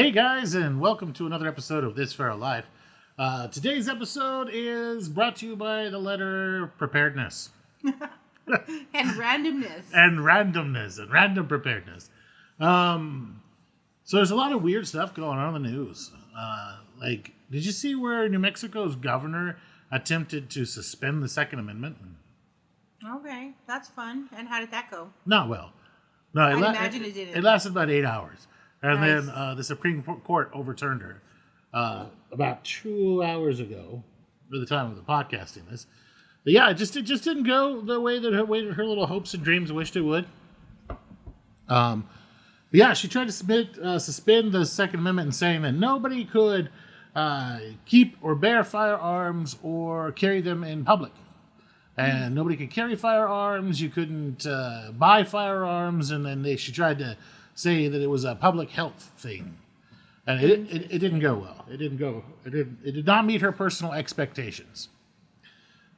Hey guys, and welcome to another episode of This Feral Life. Today's episode is brought to you by the letter preparedness. And randomness. And random preparedness. So there's a lot of weird stuff going on in the news. Did you see where New Mexico's governor attempted to suspend the Second Amendment? Okay, that's fun. And how did that go? Not well. No, I imagine it didn't. It lasted about 8 hours. And Nice. then the Supreme Court overturned her about 2 hours ago, by the time of the podcasting this. But yeah, it just didn't go the way that her little hopes and dreams wished it would. Yeah, she tried to suspend the Second Amendment and saying that nobody could keep or bear firearms or carry them in public. And nobody could carry firearms. You couldn't buy firearms. And then she tried to say that it was a public health thing. And it didn't go well. It did not meet her personal expectations.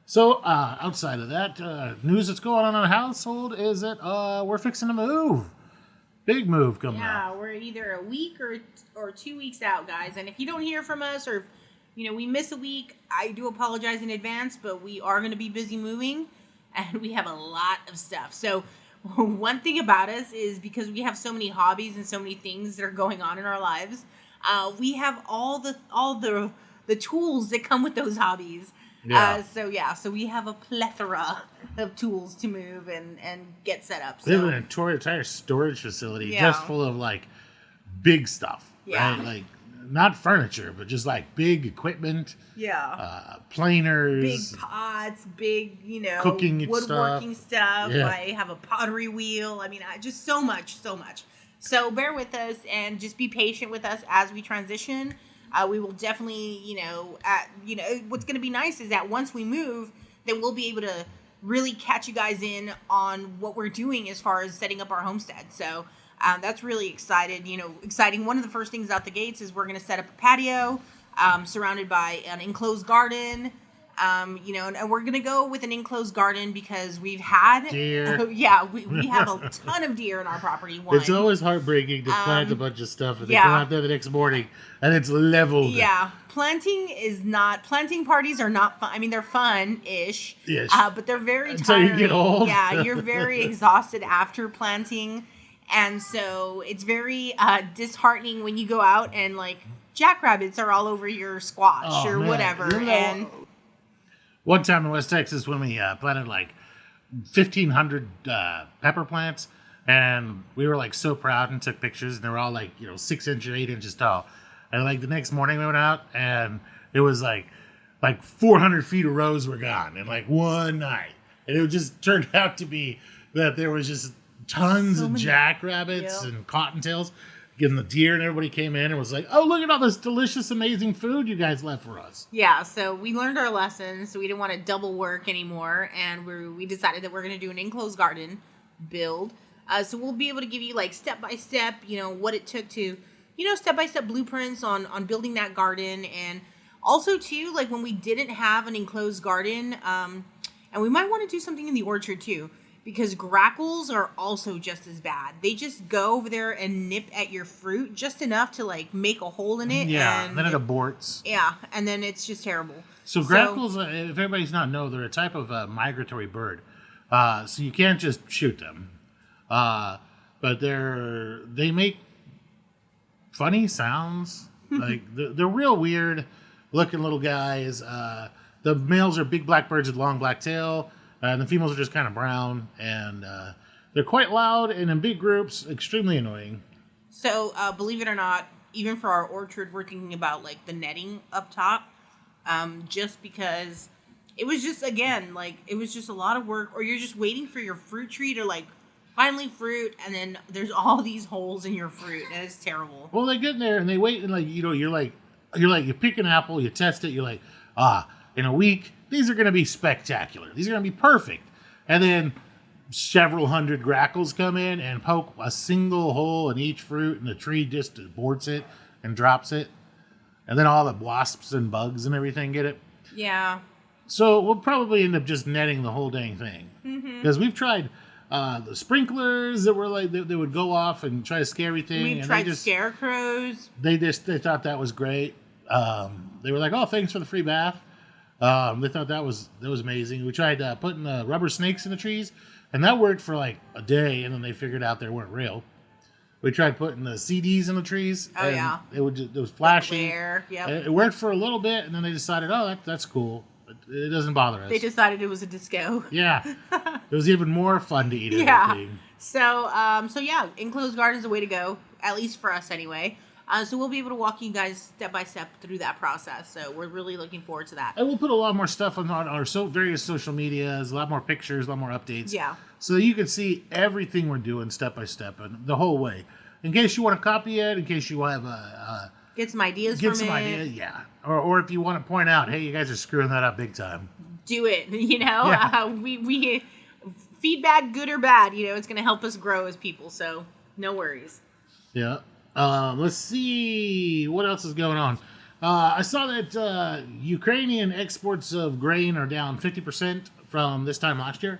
So outside of that, news that's going on in our household is that we're fixing to move. Big move coming up. Yeah, we're either a week or 2 weeks out, guys. And if you don't hear from us or, we miss a week, I do apologize in advance, but we are going to be busy moving and we have a lot of stuff. So one thing about us is because we have so many hobbies and so many things that are going on in our lives, we have all the tools that come with those hobbies. Yeah. So we have a plethora of tools to move and get set up. We have So an entire storage facility Yeah. just full of big stuff. Yeah. Right? Not furniture, but just big equipment, yeah. planers. Big pots, big, Cooking woodworking stuff. Yeah. I have a pottery wheel. Just so much. So bear with us and just be patient with us as we transition. We will definitely, what's going to be nice is that once we move, then we'll be able to really catch you guys in on what we're doing as far as setting up our homestead. So that's really exciting. One of the first things out the gates is we're going to set up a patio surrounded by an enclosed garden. And we're going to go with an enclosed garden because we've had Deer. we have a ton of deer in our property. It's always heartbreaking to plant a bunch of stuff and then yeah. come out there the next morning and it's leveled. Yeah, planting parties are not fun. They're fun-ish, Yes. but they're very Until tiring. you get old. Yeah, you're very exhausted after planting, and so it's very disheartening when you go out and jackrabbits are all over your squash or man. whatever. Remember And one time in West Texas when we planted 1,500 pepper plants, and we were so proud and took pictures, and they were all 6 inches or 8 inches tall. And the next morning we went out, and it was 400 feet of rows were gone in one night. And it just turned out to be that there was just tons So of many- jackrabbits Yeah. and cottontails. Getting the deer, and everybody came in and was like, "Oh, look at all this delicious, amazing food you guys left for us." yeah, so we learned our lesson, so we didn't want to double work anymore, and we decided that we're going to do an enclosed garden build. So we'll be able to give you step by step, what it took to, step by step blueprints on building that garden, and also too when we didn't have an enclosed garden, and we might want to do something in the orchard too. Because grackles are also just as bad. They just go over there and nip at your fruit just enough to make a hole in it. Yeah, and then it aborts. Yeah, and then it's just terrible. So grackles, if everybody's not know, they're a type of migratory bird. So you can't just shoot them. But they make funny sounds. They're real weird looking little guys. The males are big black birds with long black tail. And the females are just kind of brown. And they're quite loud and in big groups, extremely annoying. So believe it or not, even for our orchard, we're thinking about the netting up top. Just because it was just, again, it was just a lot of work. Or you're just waiting for your fruit tree to finally fruit, and then there's all these holes in your fruit, and it's terrible. Well, they get in there and they wait, and you pick an apple, you test it, you're in a week, these are going to be spectacular. These are going to be perfect. And then several hundred grackles come in and poke a single hole in each fruit, and the tree just aborts it and drops it. And then all the wasps and bugs and everything get it. Yeah. So we'll probably end up just netting the whole dang thing. Because we've tried the sprinklers that were like they would go off and try to scare everything. We and tried scarecrows. They thought that was great. They were like, "Oh, thanks for the free bath." They thought that was amazing. We tried putting rubber snakes in the trees, and that worked for like a day, and then they figured out they weren't real. We tried putting the CDs in the trees. Oh yeah, it was flashing. Yeah, It worked for a little bit, and then they decided, "Oh, that's cool. It doesn't bother us." They decided it was a disco. Yeah, it was even more fun to eat everything. So yeah, enclosed garden is the way to go, at least for us anyway. So we'll be able to walk you guys step by step through that process. So we're really looking forward to that. And we'll put a lot more stuff on our various social medias, a lot more pictures, a lot more updates. Yeah. So you can see everything we're doing step by step and the whole way. In case you want to copy it, in case you have get some ideas yeah. Or if you want to point out, hey, you guys are screwing that up big time. Do it. We feedback, good or bad, it's going to help us grow as people. So no worries. Yeah. Let's see what else is going on. I saw that Ukrainian exports of grain are down 50% from this time last year,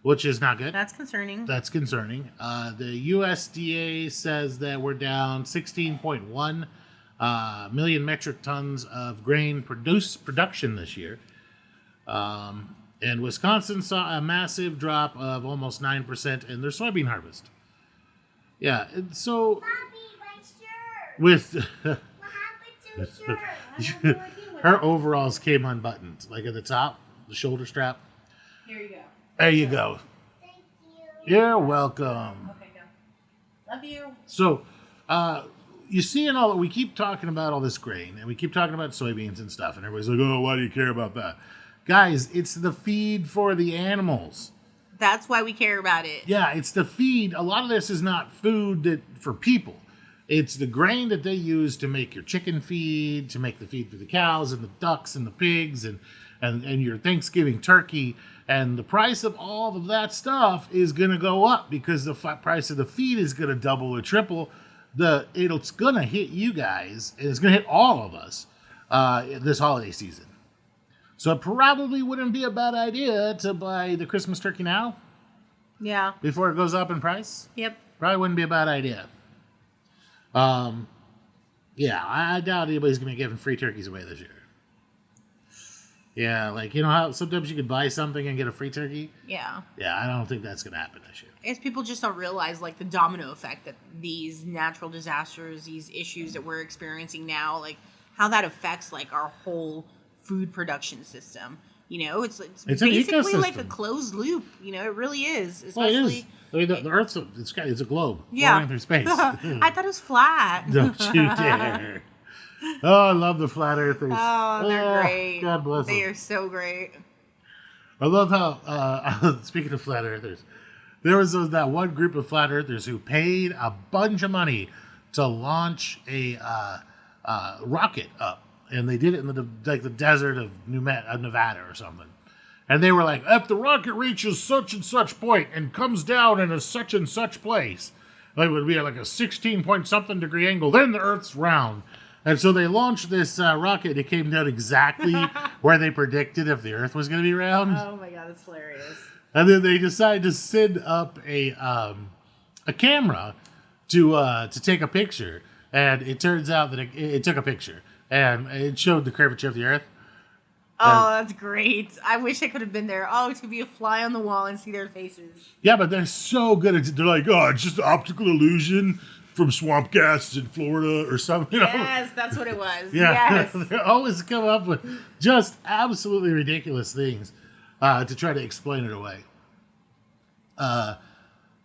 which is not good. That's concerning. The USDA says that we're down 16.1 million metric tons of grain production this year. And Wisconsin saw a massive drop of almost 9% in their soybean harvest. Yeah, and so... Bobby, my shirt! With What happened to the shirt? her overalls came unbuttoned, like at the top, the shoulder strap. Here you go. There you go. Thank you. You're welcome. Okay, go. Love you. So, you see in all that we keep talking about all this grain, and we keep talking about soybeans and stuff, and everybody's like, "Oh, why do you care about that?" Guys, it's the feed for the animals. That's why we care about it. Yeah, it's the feed. A lot of this is not food for people. It's the grain that they use to make your chicken feed, to make the feed for the cows and the ducks and the pigs and your Thanksgiving turkey. And the price of all of that stuff is going to go up because the price of the feed is going to double or triple. It's going to hit you guys, and it's going to hit all of us this holiday season. So it probably wouldn't be a bad idea to buy the Christmas turkey now. Yeah. Before it goes up in price. Yep. Probably wouldn't be a bad idea. Yeah, I doubt anybody's going to be giving free turkeys away this year. Yeah, like, you know how sometimes you could buy something and get a free turkey? Yeah. Yeah, I don't think that's going to happen this year. I guess people just don't realize, like, the domino effect that these natural disasters, these issues that we're experiencing now, like, how that affects, like, our whole food production system. It's basically like a closed loop. It really is. Especially, well, it is. I mean, the Earth's it's a globe going through space. I thought it was flat. Don't you dare. Oh, I love the flat earthers. Oh, they're great. God bless them. They are so great. I love how, speaking of flat earthers, there was that one group of flat earthers who paid a bunch of money to launch a rocket up. And they did it in the desert of Nevada or something. And they were like, if the rocket reaches such and such point and comes down in a such and such place, like it would be at like a 16-point-something degree angle, then the Earth's round. And so they launched this rocket. It came down exactly where they predicted if the Earth was going to be round. Oh my God, that's hilarious. And then they decided to send up a camera to take a picture. And it turns out that it took a picture. And it showed the curvature of the Earth. Oh, that's great. I wish I could have been there. Oh, to be a fly on the wall and see their faces. Yeah, but they're so good at it. They're like, oh, it's just an optical illusion from swamp gas in Florida or something. Yes, that's what it was. Yeah, Yes. they always come up with just absolutely ridiculous things to try to explain it away.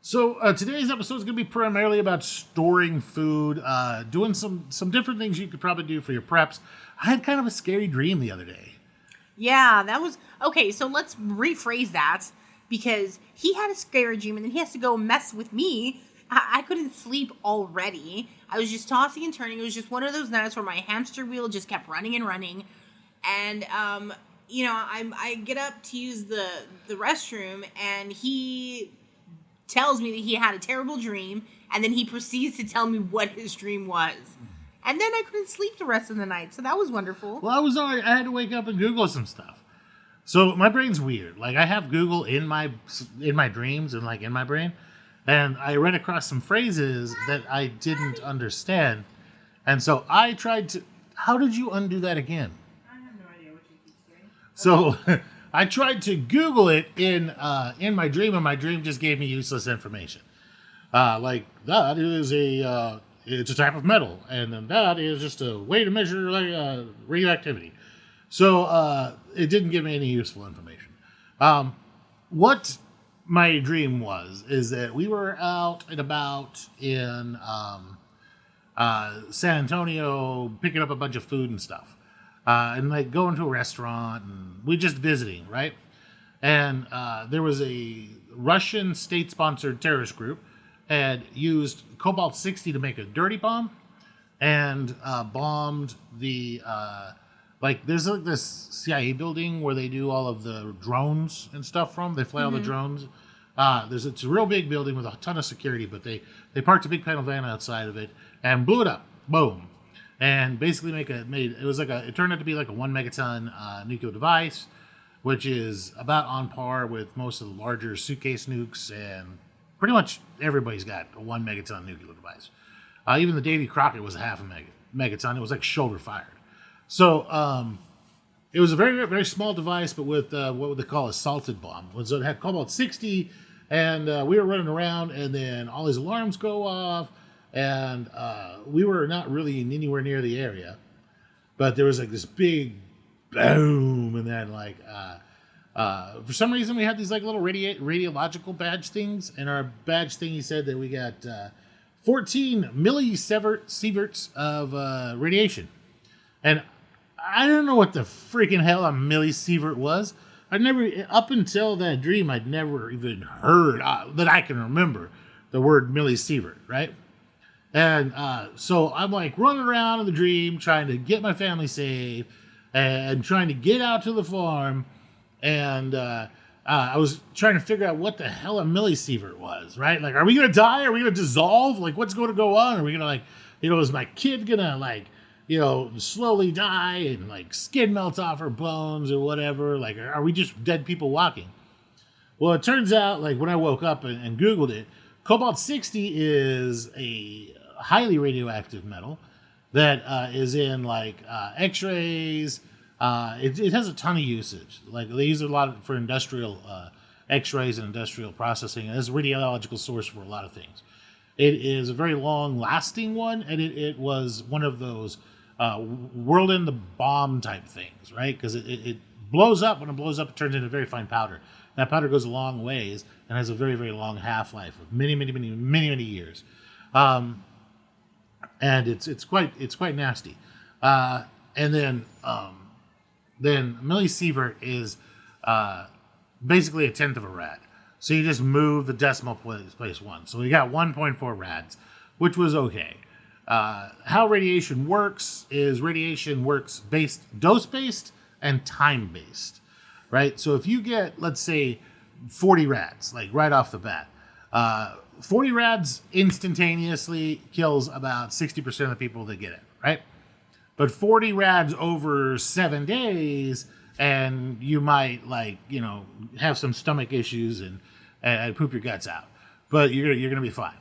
So today's episode is going to be primarily about storing food, doing some different things you could probably do for your preps. I had kind of a scary dream the other day. Yeah, that was... Okay, so let's rephrase that, because he had a scary dream, and then he has to go mess with me. I couldn't sleep already. I was just tossing and turning. It was just one of those nights where my hamster wheel just kept running and running. And, I get up to use the restroom, and he tells me that he had a terrible dream, and then he proceeds to tell me what his dream was. And then I couldn't sleep the rest of the night, so that was wonderful. Well, I had to wake up and Google some stuff. So my brain's weird. Like I have Google in my dreams and like in my brain, and I read across some phrases that I didn't understand, and so I tried to. How did you undo that again? I have no idea what you keep saying. So I tried to Google it in my dream, and my dream just gave me useless information. Like that is it's a type of metal, and then that is just a way to measure like radioactivity. So it didn't give me any useful information. What my dream was is that we were out and about in San Antonio picking up a bunch of food and stuff, and like going to a restaurant, and we just visiting, right? And there was a Russian state-sponsored terrorist group had used cobalt 60 to make a dirty bomb and bombed the like there's like this CIA building where they do all of the drones and stuff from. They fly all the drones. It's a real big building with a ton of security, but they parked a big panel van outside of it and blew it up. Boom. And basically it turned out to be like a 1 megaton nuclear device, which is about on par with most of the larger suitcase nukes, and pretty much everybody's got a 1 megaton nuclear device. Even the Davy Crockett was a half a megaton. It was like shoulder fired. So it was a very, very small device, but with what would they call a salted bomb. So it had cobalt 60, and we were running around, and then all these alarms go off, and we were not really anywhere near the area. But there was like this big boom, and then like for some reason we had these like little radiological badge things, and our badge thingy said that we got 14 millisieverts of radiation, and I don't know what the freaking hell a millisievert was. I never, up until that dream, I'd never even heard that I can remember the word millisievert, right? And so I'm like running around in the dream trying to get my family safe and trying to get out to the farm. And I was trying to figure out what the hell a millisievert was, right? Like, are we going to die? Are we going to dissolve? Like, what's going to go on? Are we going to, like, is my kid going to, like, slowly die and, like, skin melts off her bones or whatever? Like, are we just dead people walking? Well, it turns out, like, when I woke up and Googled it, cobalt 60 is a highly radioactive metal that is in like X-rays. It has a ton of usage. Like they use it a lot for industrial X-rays and industrial processing. And it's a radiological source for a lot of things. It is a very long-lasting one, and it was one of those whirled in the bomb type things, right? Because it blows up. When it blows up, it turns into very fine powder. That powder goes a long ways and has a very, very long half-life of many, many, many, many, many years. And it's quite nasty. And then millisievert is basically a tenth of a rad. So you just move the decimal place one. So we got 1.4 rads, which was okay. How radiation works is radiation works dose-based and time-based, right? So if you get, let's say, 40 rads, like right off the bat, 40 rads instantaneously kills about 60% of the people that get it, right? But 40 rads over 7 days, and you might have some stomach issues and poop your guts out, but you're gonna be fine.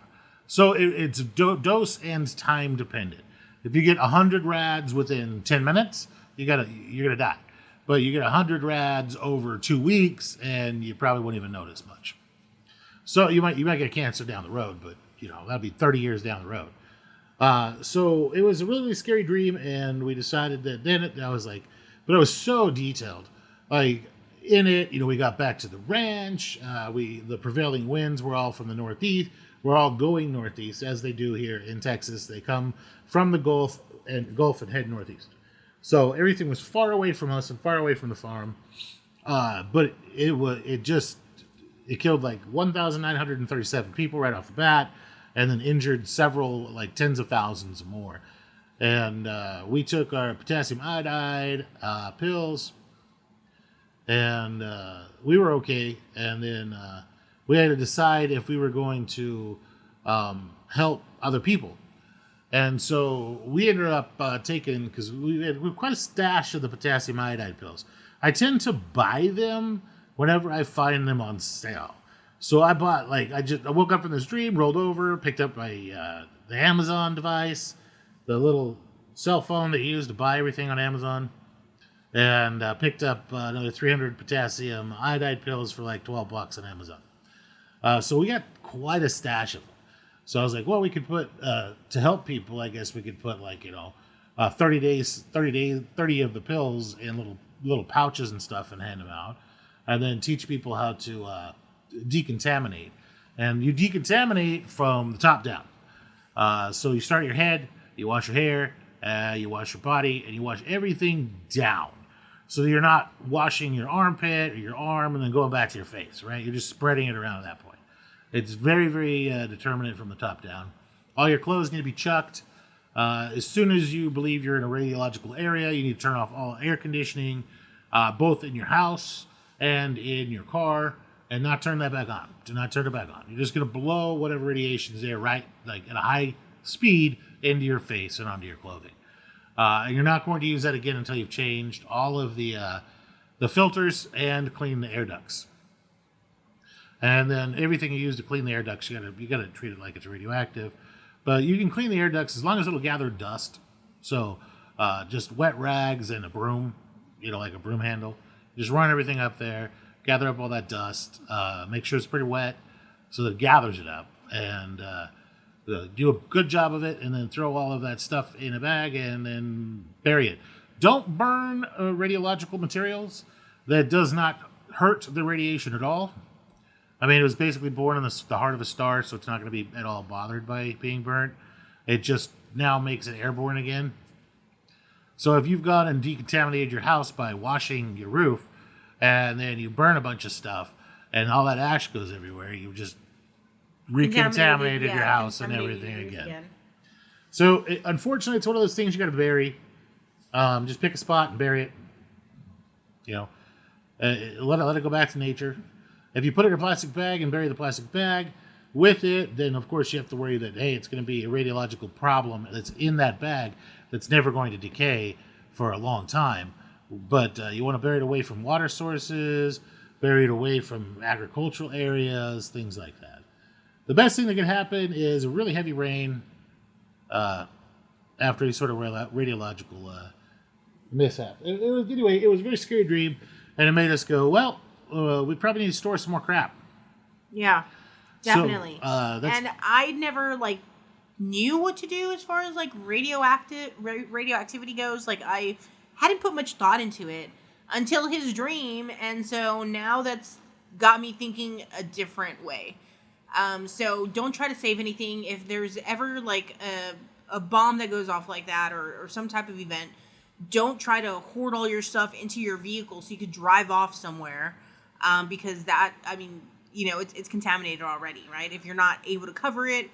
So it's dose and time dependent. If you get 100 rads within 10 minutes, you're gonna die. But you get 100 rads over 2 weeks, and you probably won't even notice much. So you might get cancer down the road, but that'll be 30 years down the road. So it was a really scary dream, and we decided that then I was like, but it was so detailed. Like in it, we got back to the ranch. The prevailing winds were all from the northeast. We're all going northeast, as they do here in Texas. They come from the Gulf and head northeast. So everything was far away from us and far away from the farm. But it killed like 1,937 people right off the bat, and then injured several, like tens of thousands more. And we took our potassium iodide pills, and we were okay. And then we had to decide if we were going to help other people. And so we ended up taking, because we had quite a stash of the potassium iodide pills. I tend to buy them whenever I find them on sale. So I bought I woke up from this dream, rolled over, picked up my the Amazon device, the little cell phone that you use to buy everything on Amazon, and picked up another 300 potassium iodide pills for like $12 on Amazon. So we got quite a stash of them. So I was like, well, we could put to help people. I guess we could put 30 of the pills in little pouches and stuff and hand them out, and then teach people how to decontaminate. And you decontaminate from the top down. So you start your head, you wash your hair, you wash your body, and you wash everything down. So you're not washing your armpit or your arm and then going back to your face, right? You're just spreading it around at that point. It's very, very determinate from the top down. All your clothes need to be chucked. As soon as you believe you're in a radiological area, you need to turn off all air conditioning, both in your house and in your car, and not turn that back on. Do not turn it back on. You're just going to blow whatever radiation is there, right, like at a high speed into your face and onto your clothing. And you're not going to use that again until you've changed all of the filters and clean the air ducts. And then everything you use to clean the air ducts, you gotta treat it like it's radioactive. But you can clean the air ducts as long as it'll gather dust. So just wet rags and a broom, like a broom handle. Just run everything up there, gather up all that dust, make sure it's pretty wet so that it gathers it up, and do a good job of it, and then throw all of that stuff in a bag and then bury it. Don't burn radiological materials. That does not hurt the radiation at all. I mean, it was basically born in the heart of a star, so it's not going to be at all bothered by being burnt. It just now makes it airborne again. So if you've gone and decontaminated your house by washing your roof, and then you burn a bunch of stuff, and all that ash goes everywhere, you just recontaminated your house and everything again. So unfortunately, it's one of those things you got to bury. Just pick a spot and bury it. Let it go back to nature. If you put it in a plastic bag and bury the plastic bag with it, then of course you have to worry that, hey, it's going to be a radiological problem that's in that bag that's never going to decay for a long time. But you want to bury it away from water sources, bury it away from agricultural areas, things like that. The best thing that can happen is a really heavy rain after a sort of radiological mishap. It was a very scary dream, and it made us go, well, we probably need to store some more crap. Yeah, definitely. So, and I never knew what to do as far as radioactivity goes. I hadn't put much thought into it until his dream, and so now that's got me thinking a different way. So don't try to save anything. If there's ever a bomb that goes off like that or some type of event, don't try to hoard all your stuff into your vehicle so you could drive off somewhere. Because it's contaminated already, right? If you're not able to cover it.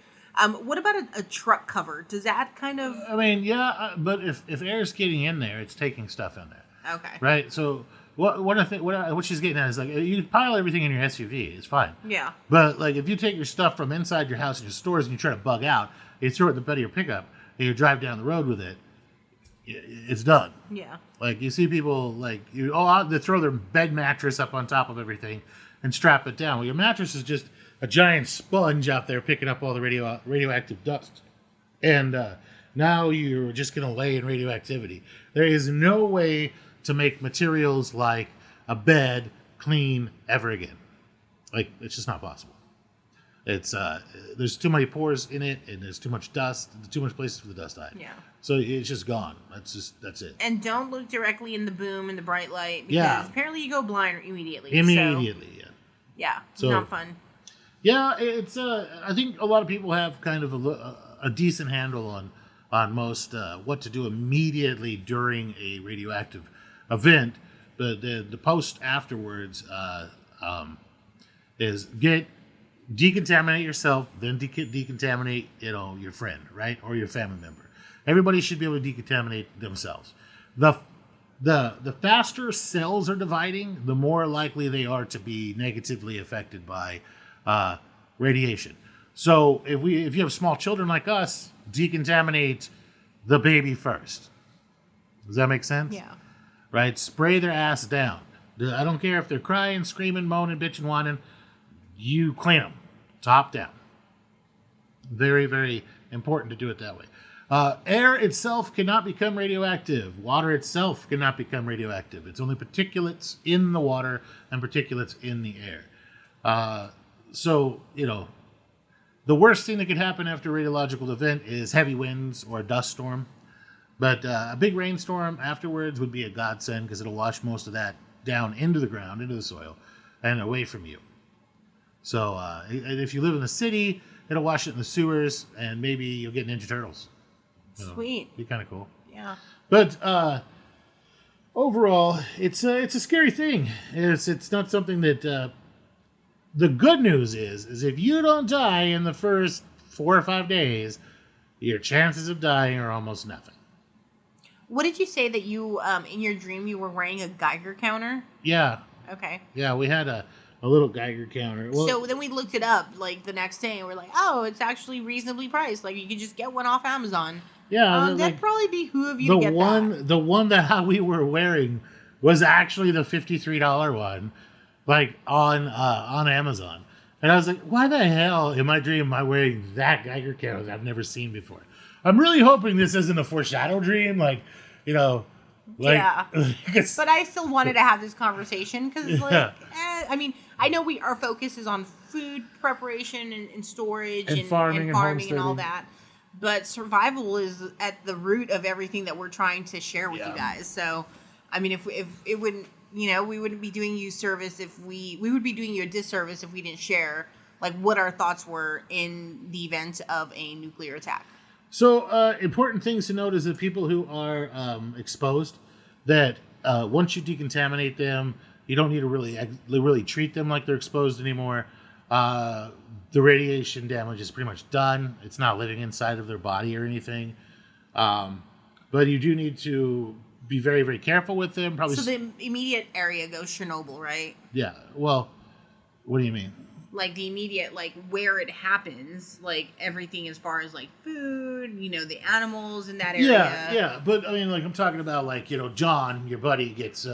What about a truck cover? Does that kind of... I mean, yeah, but if air's getting in there, it's taking stuff in there. Okay. Right? So what she's getting at is you pile everything in your SUV, it's fine. Yeah. But if you take your stuff from inside your house and your stores and you try to bug out, you throw it in the bed of your pickup and you drive down the road with it, it's done. Yeah. You see people they throw their bed mattress up on top of everything and strap it down. Well, your mattress is just a giant sponge out there picking up all the radioactive dust. And now you're just going to lay in radioactivity. There is no way to make materials like a bed clean ever again. It's just not possible. It's there's too many pores in it, and there's too much dust, too much places for the dust to hide. Yeah. So it's just gone. That's it. And don't look directly in the boom and the bright light because apparently you go blind immediately. Immediately, so, yeah. So, not fun. Yeah, it's. I think a lot of people have kind of a decent handle on most what to do immediately during a radioactive event. But the post afterwards is decontaminate yourself, then decontaminate your friend, right, or your family member. Everybody should be able to decontaminate themselves. The faster cells are dividing, the more likely they are to be negatively affected by radiation. So if you have small children like us, decontaminate the baby first. Does that make sense? Yeah. right? Spray their ass down. I don't care if they're crying, screaming, moaning, bitching, whining. You clean them, top down. Very, very important to do it that way. Air itself cannot become radioactive. Water itself cannot become radioactive. It's only particulates in the water and particulates in the air. So, the worst thing that could happen after a radiological event is heavy winds or a dust storm. But a big rainstorm afterwards would be a godsend because it'll wash most of that down into the ground, into the soil, and away from you. So if you live in the city, it'll wash it in the sewers, and maybe you'll get Ninja Turtles. Sweet. Be kind of cool. Yeah. But overall, it's a scary thing. It's not something that. The good news is if you don't die in the first 4 or 5 days, your chances of dying are almost nothing. What did you say that you, in your dream, you were wearing a Geiger counter? Yeah. Okay. Yeah, we had a little Geiger counter. Well, so then we looked it up, like, the next day, and we're like, oh, it's actually reasonably priced. Like, you could just get one off Amazon. yeah, That'd probably behoove you to get that. The one that we were wearing was actually the $53 one, like on Amazon. And I was like, why the hell in my dream am I wearing that Geiger counter that I've never seen before? I'm really hoping this isn't a foreshadow dream, Yeah. But I still wanted to have this conversation because, I mean, I know our focus is on food preparation and storage and farming and all that. But survival is at the root of everything that we're trying to share with you guys. So, I mean, if it wouldn't, we wouldn't be doing you service if we would be doing you a disservice if we didn't share like what our thoughts were in the event of a nuclear attack. So, important things to note is that people who are exposed, that once you decontaminate them, you don't need to really treat them like they're exposed anymore. The radiation damage is pretty much done. It's not living inside of their body or anything. But you do need to be very, very careful with them. Probably. So the immediate area goes Chernobyl, right? Yeah. Well, what do you mean? Like the immediate, like where it happens, like everything as far as like food, the animals in that area. Yeah. But I mean, like I'm talking about, like John, your buddy, gets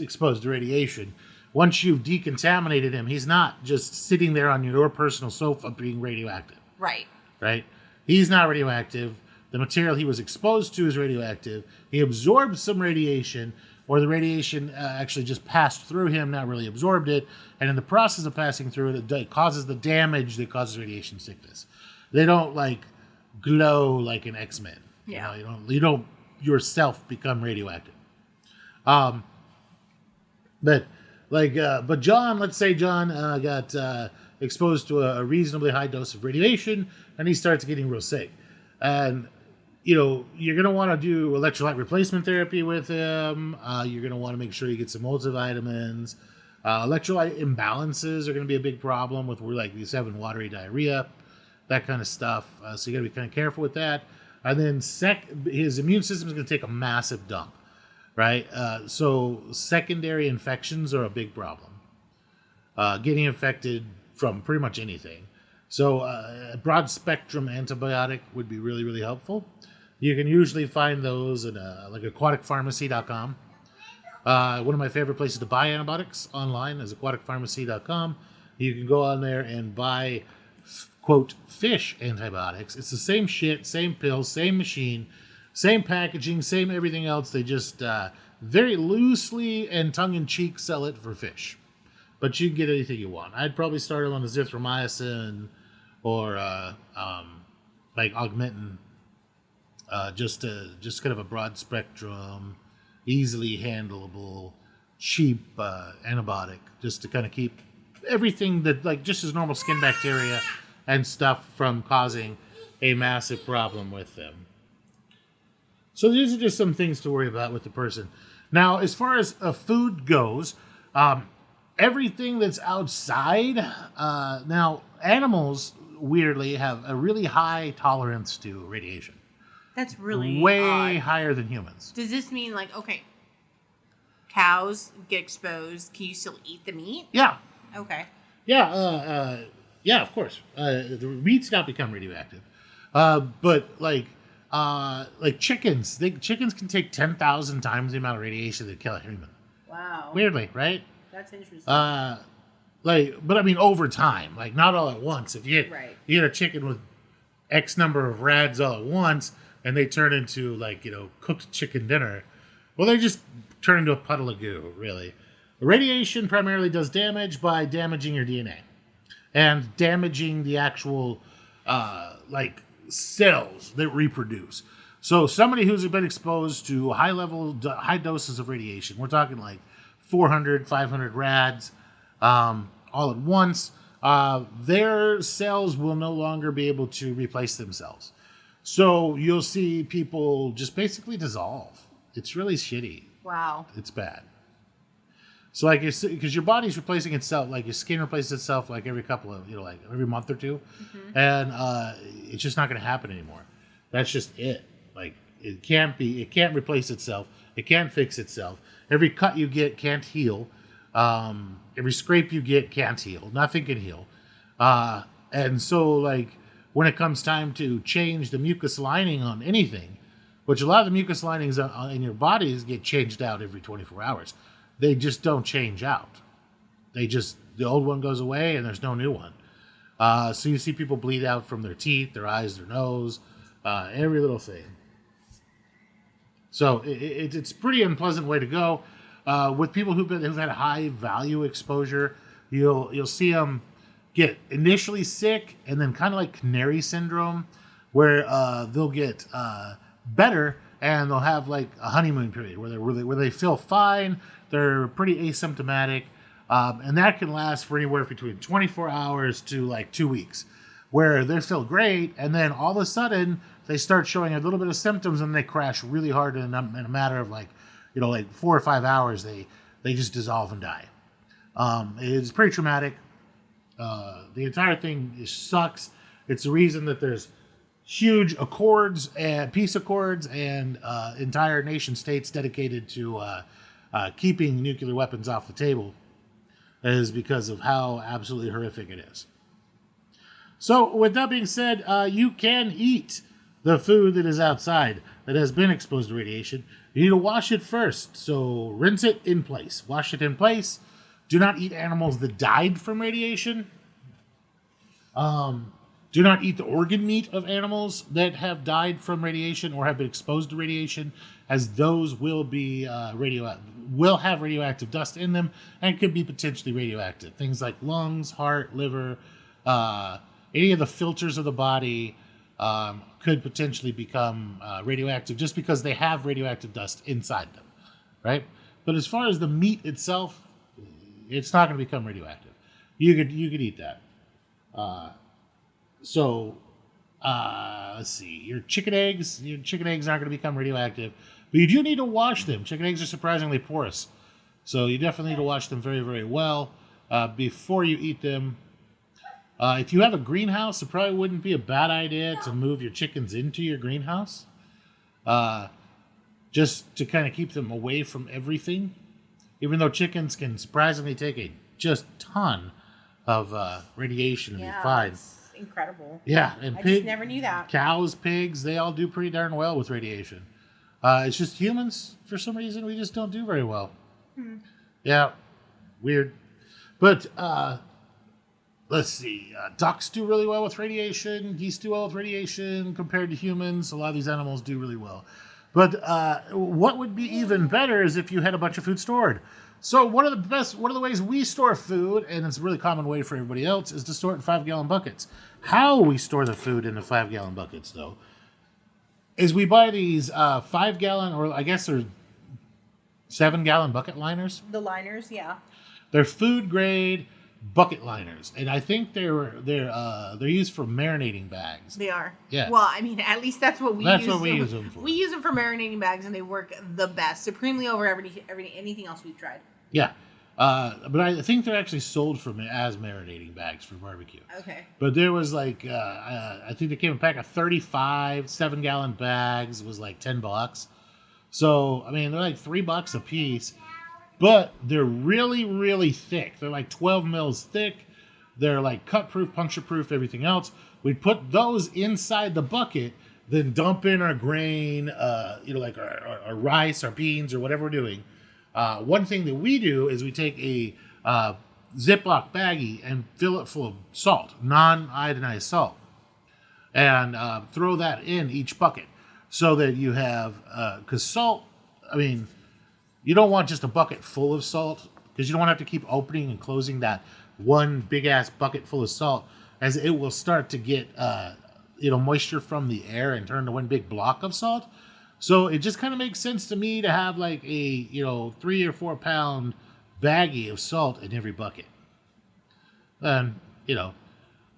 exposed to radiation. Once you've decontaminated him, he's not just sitting there on your personal sofa being radioactive. Right. Right. He's not radioactive. The material he was exposed to is radioactive. He absorbed some radiation, or the radiation actually just passed through him, not really absorbed it. And in the process of passing through it, it causes the damage that causes radiation sickness. They don't glow like an X-Men. Yeah. You don't yourself become radioactive. But John, let's say John got exposed to a reasonably high dose of radiation, and he starts getting real sick. And you're going to want to do electrolyte replacement therapy with him. You're going to want to make sure you get some multivitamins. Electrolyte imbalances are going to be a big problem with these having watery diarrhea, that kind of stuff. So you got to be kind of careful with that. And then his immune system is going to take a massive dump, right? So secondary infections are a big problem. Getting infected from pretty much anything. So a broad spectrum antibiotic would be really, really helpful. You can usually find those at aquaticpharmacy.com. One of my favorite places to buy antibiotics online is aquaticpharmacy.com. You can go on there and buy, quote, fish antibiotics. It's the same shit, same pills, same machine, same packaging, same everything else. They just very loosely and tongue-in-cheek sell it for fish. But you can get anything you want. I'd probably start on azithromycin or Augmentin. Just kind of a broad spectrum, easily handleable, cheap antibiotic, just to kind of keep everything that just as normal skin bacteria and stuff from causing a massive problem with them. So these are just some things to worry about with the person. Now, as far as food goes, everything that's outside, now animals weirdly have a really high tolerance to radiation. That's really way odd. Higher than humans. Does this mean cows get exposed? Can you still eat the meat? Yeah. Okay. Yeah. Yeah. Of course. The meat's not become radioactive, but like chickens. Chickens can take 10,000 times the amount of radiation that kill a human. Wow. Weirdly, right? That's interesting. But I mean, over time, like not all at once. If you Right. you get a chicken with X number of rads all at once, and they turn into like cooked chicken dinner, well, they just turn into a puddle of goo. Really, radiation primarily does damage by damaging your DNA and damaging the actual like cells that reproduce. So somebody who's been exposed to high doses of radiation, we're talking like 400, 500 rads all at once, their cells will no longer be able to replace themselves. So you'll see people just basically dissolve. It's really shitty. Wow. It's bad. So like, because your body's replacing itself, like your skin replaces itself like every couple of, like every month or two, and it's just not going to happen anymore. That's just it. Like it can't replace itself. It can't fix itself. Every cut you get can't heal. Every scrape you get can't heal. Nothing can heal. And so like when it comes time to change the mucus lining on anything, which a lot of the mucus linings in your bodies get changed out every 24 hours. They just don't change out. The old one goes away and there's no new one. So you see people bleed out from their teeth, their eyes, their nose, every little thing. So it's a pretty unpleasant way to go. With people who've had high value exposure, you'll see them get initially sick and then kind of like canary syndrome, where they'll get better and they'll have like a honeymoon period where they feel fine. They're pretty asymptomatic, and that can last for anywhere between 24 hours to like 2 weeks, where they feel great, and then all of a sudden they start showing a little bit of symptoms, and they crash really hard in a matter of like 4 or 5 hours. They just dissolve and die. It's pretty traumatic. The entire thing sucks. It's the reason that there's huge accords and peace accords and entire nation states dedicated to keeping nuclear weapons off the table, is because of how absolutely horrific it is. So with that being said, you can eat the food that is outside that has been exposed to radiation. You need to wash it first. So rinse it in place. Wash it in place. Do not eat animals that died from radiation. Do not eat the organ meat of animals that have died from radiation or have been exposed to radiation, as those will be will have radioactive dust in them and could be potentially radioactive. Things like lungs, heart, liver, any of the filters of the body could potentially become radioactive just because they have radioactive dust inside them, right? But as far as the meat itself, it's not going to become radioactive. You could eat that. Let's see. Your chicken eggs aren't going to become radioactive, but you do need to wash them. Chicken eggs are surprisingly porous, so you definitely need to wash them very, very well before you eat them. If you have a greenhouse, it probably wouldn't be a bad idea to move your chickens into your greenhouse, just to kind of keep them away from everything. Even though chickens can surprisingly take a just ton of radiation and be fine. It's incredible. Yeah, and I just never knew that. Cows, pigs, they all do pretty darn well with radiation. It's just humans, for some reason, we just don't do very well. Yeah, weird. But let's see. Ducks do really well with radiation. Geese do well with radiation compared to humans. A lot of these animals do really well. But what would be even better is if you had a bunch of food stored. So one of the ways we store food, and it's a really common way for everybody else, is to store it in 5-gallon buckets. How we store the food in the 5-gallon buckets, though, is we buy these 5-gallon, or I guess they're 7-gallon bucket liners. The liners, yeah. They're food grade bucket liners, and I think they're used for marinating bags. They are. Yeah. Well, I mean, at least that's what we use. That's what we use them for. We use them for marinating bags, and they work the best, supremely over anything else we've tried. Yeah. But I think they're actually sold as marinating bags for barbecue. Okay. But there was like, I think they came in a pack of 35 7-gallon bags. It was like $10. So, I mean, they're like $3 a piece. But they're really, really thick. They're like 12 mils thick. They're like cut-proof, puncture-proof, everything else. We put those inside the bucket, then dump in our grain, like our rice, our beans, or whatever we're doing. One thing that we do is we take a Ziploc baggie and fill it full of salt, non-iodinized salt, and throw that in each bucket so that you have, because salt, I mean, you don't want just a bucket full of salt because you don't want to have to keep opening and closing that one big ass bucket full of salt, as it will start to get moisture from the air and turn to one big block of salt. So it just kind of makes sense to me to have like a 3 or 4 pound baggie of salt in every bucket. And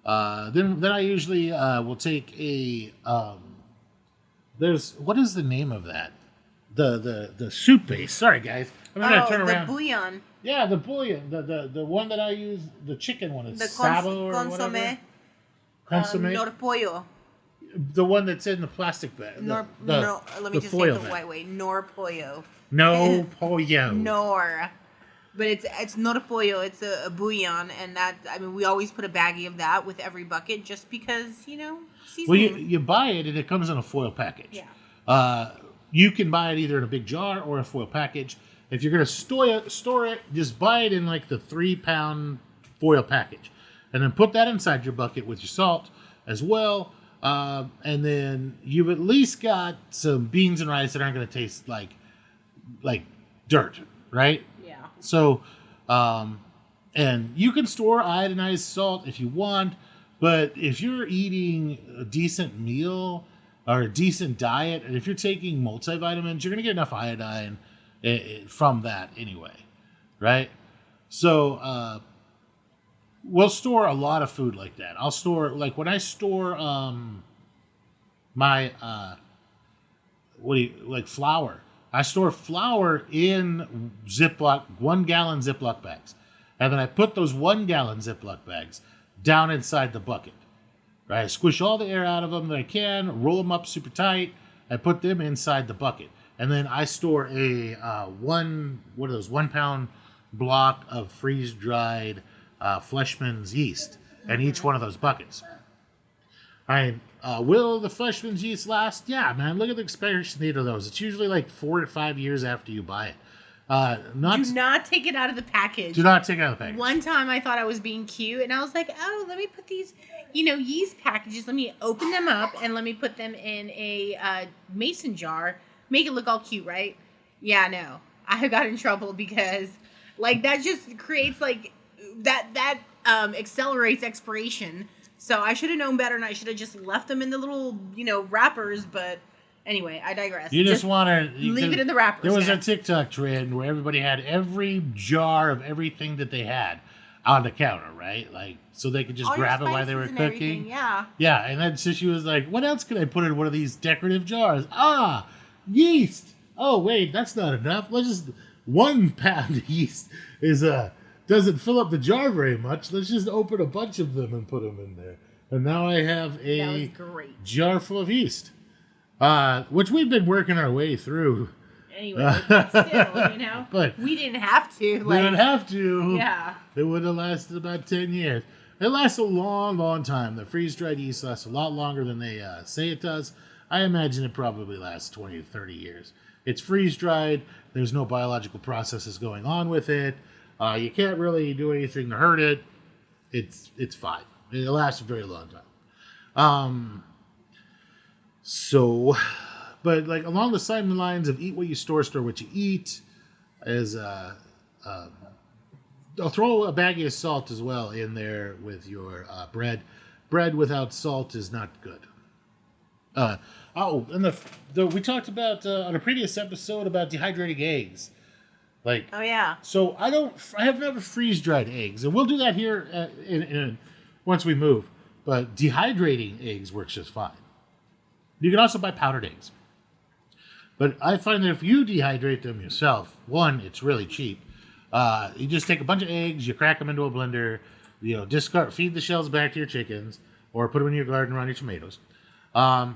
then I usually will take a there's, what is the name of that? The soup base. Sorry guys, I'm gonna turn around. The bouillon. Yeah, the bouillon. The one that I use, the chicken one. It's The sabo or consomme. whatever. Consomme. Norpollo. The one that's in the plastic bag. Let me just say it the white way. Norpollo. No pollo. Nor. But it's not a pollo, it's a bouillon, and we always put a baggie of that with every bucket just because, seasoning. Well, you buy it and it comes in a foil package. Yeah. You can buy it either in a big jar or a foil package. If you're going to store it, just buy it in like the 3 pound foil package. And then put that inside your bucket with your salt as well. And then you've at least got some beans and rice that aren't going to taste like dirt, right? Yeah. So, and you can store iodinized salt if you want, but if you're eating a decent meal or a decent diet, and if you're taking multivitamins, you're going to get enough iodine from that anyway, right? So, we'll store a lot of food like that. I'll store, like when I store my flour. I store flour in Ziploc, 1 gallon Ziploc bags. And then I put those 1 gallon Ziploc bags down inside the bucket. Right? I squish all the air out of them that I can, roll them up super tight, I put them inside the bucket. And then I store a 1 pound block of freeze-dried Fleshman's yeast in each one of those buckets. Will the Fleshman's yeast last? Yeah, man. Look at the expiration date of those. It's usually like 4 to 5 years after you buy it. Do not take it out of the package. Do not take it out of the package. One time I thought I was being cute, and I was like, oh, let me put these, yeast packages. Let me open them up, and let me put them in a mason jar. Make it look all cute, right? Yeah, no. I got in trouble because, that just creates, that accelerates expiration. So I should have known better, and I should have just left them in the little, wrappers. But anyway, I digress. You just want to leave it in the wrappers. There was a TikTok trend where everybody had every jar of everything that they had on the counter, right? So they could just grab it while they were cooking. Yeah. Yeah, and then so she was like, "What else could I put in one of these decorative jars? Yeast. Oh wait, that's not enough. Let's just 1 pound of yeast is doesn't fill up the jar very much. Let's just open a bunch of them and put them in there. And now I have a jar full of yeast, which we've been working our way through. Anyway, but still, But we didn't have to. We didn't have to. Yeah. It would have lasted about 10 years. It lasts a long, long time. The freeze-dried yeast lasts a lot longer than they say it does. I imagine it probably lasts 20 to 30 years. It's freeze-dried. There's no biological processes going on with it. You can't really do anything to hurt it. It's fine. It lasts a very long time. But along the same lines of eat what you store what you eat, I'll throw a baggie of salt as well in there with your bread. Bread without salt is not good. And we talked about on a previous episode about dehydrating eggs. Oh yeah. So I have never freeze dried eggs, and we'll do that here once we move. But dehydrating eggs works just fine. You can also buy powdered eggs. But I find that if you dehydrate them yourself, one, it's really cheap. You just take a bunch of eggs, you crack them into a blender, feed the shells back to your chickens, or put them in your garden around your tomatoes. And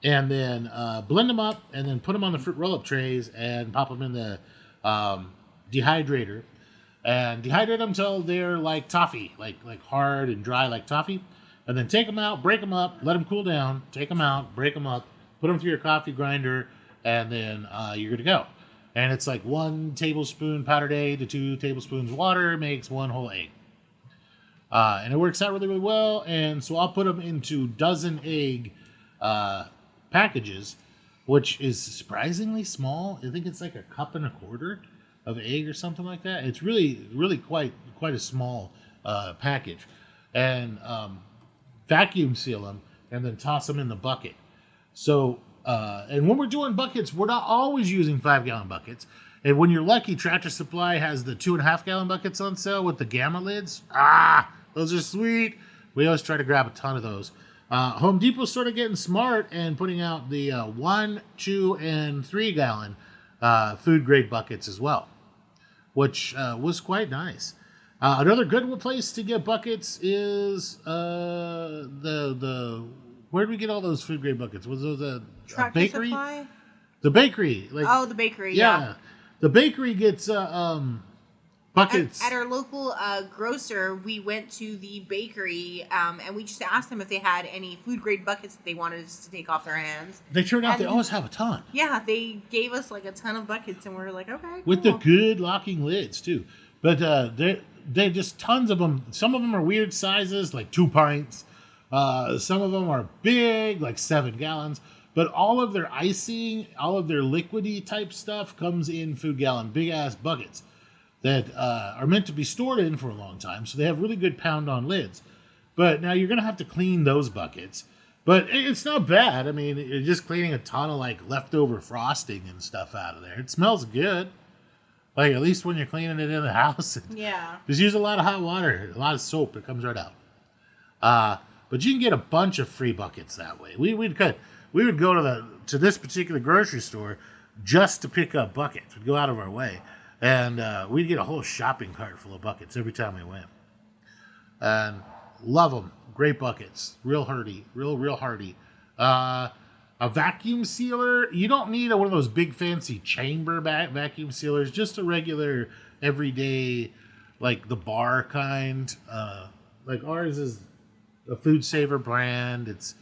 then blend them up, and then put them on the fruit roll-up trays and pop them in the dehydrator, and dehydrate them until they're like toffee, like hard and dry like toffee, and then take them out, break them up, let them cool down, take them out, break them up, put them through your coffee grinder, and then you're good to go. And it's like 1 tablespoon powdered egg to 2 tablespoons water makes 1 whole egg. And it works out really, really well. And so I'll put them into dozen egg packages, which is surprisingly small. I think it's like 1.25 cups of egg or something like that. It's really, really quite a small package. And vacuum seal them and then toss them in the bucket. So, and when we're doing buckets, we're not always using 5-gallon buckets. And when you're lucky, Tractor Supply has the 2.5-gallon buckets on sale with the gamma lids. Those are sweet. We always try to grab a ton of those. Home Depot's sort of getting smart and putting out the 1, 2, and 3-gallon food grade buckets as well, which was quite nice. Another good place to get buckets is the where did we get all those food grade buckets? Was those a bakery? Supply? The bakery, the bakery. Yeah. The bakery gets buckets. At our local grocer, we went to the bakery and we just asked them if they had any food grade buckets that they wanted us to take off their hands. They turned out they always have a ton. Yeah, they gave us like a ton of buckets, and we were like, okay, with the good locking lids too. But they just tons of them. Some of them are weird sizes, like 2 pints. Some of them are big, like 7 gallons. But all of their icing, all of their liquidy type stuff comes in food gallon, big ass buckets that are meant to be stored in for a long time. So they have really good pound on lids. But now you're going to have to clean those buckets. But it's not bad. I mean, you're just cleaning a ton of like leftover frosting and stuff out of there. It smells good. Like at least when you're cleaning it in the house. Yeah. Just use a lot of hot water, a lot of soap. It comes right out. But you can get a bunch of free buckets that way. We would go to this particular grocery store just to pick up buckets. We'd go out of our way, and we'd get a whole shopping cart full of buckets every time we went. And love them. Great buckets. Real hardy. Real hardy. A vacuum sealer. You don't need one of those big fancy chamber vacuum sealers. Just a regular, everyday, like the bar kind. Like ours is a Food Saver brand. It's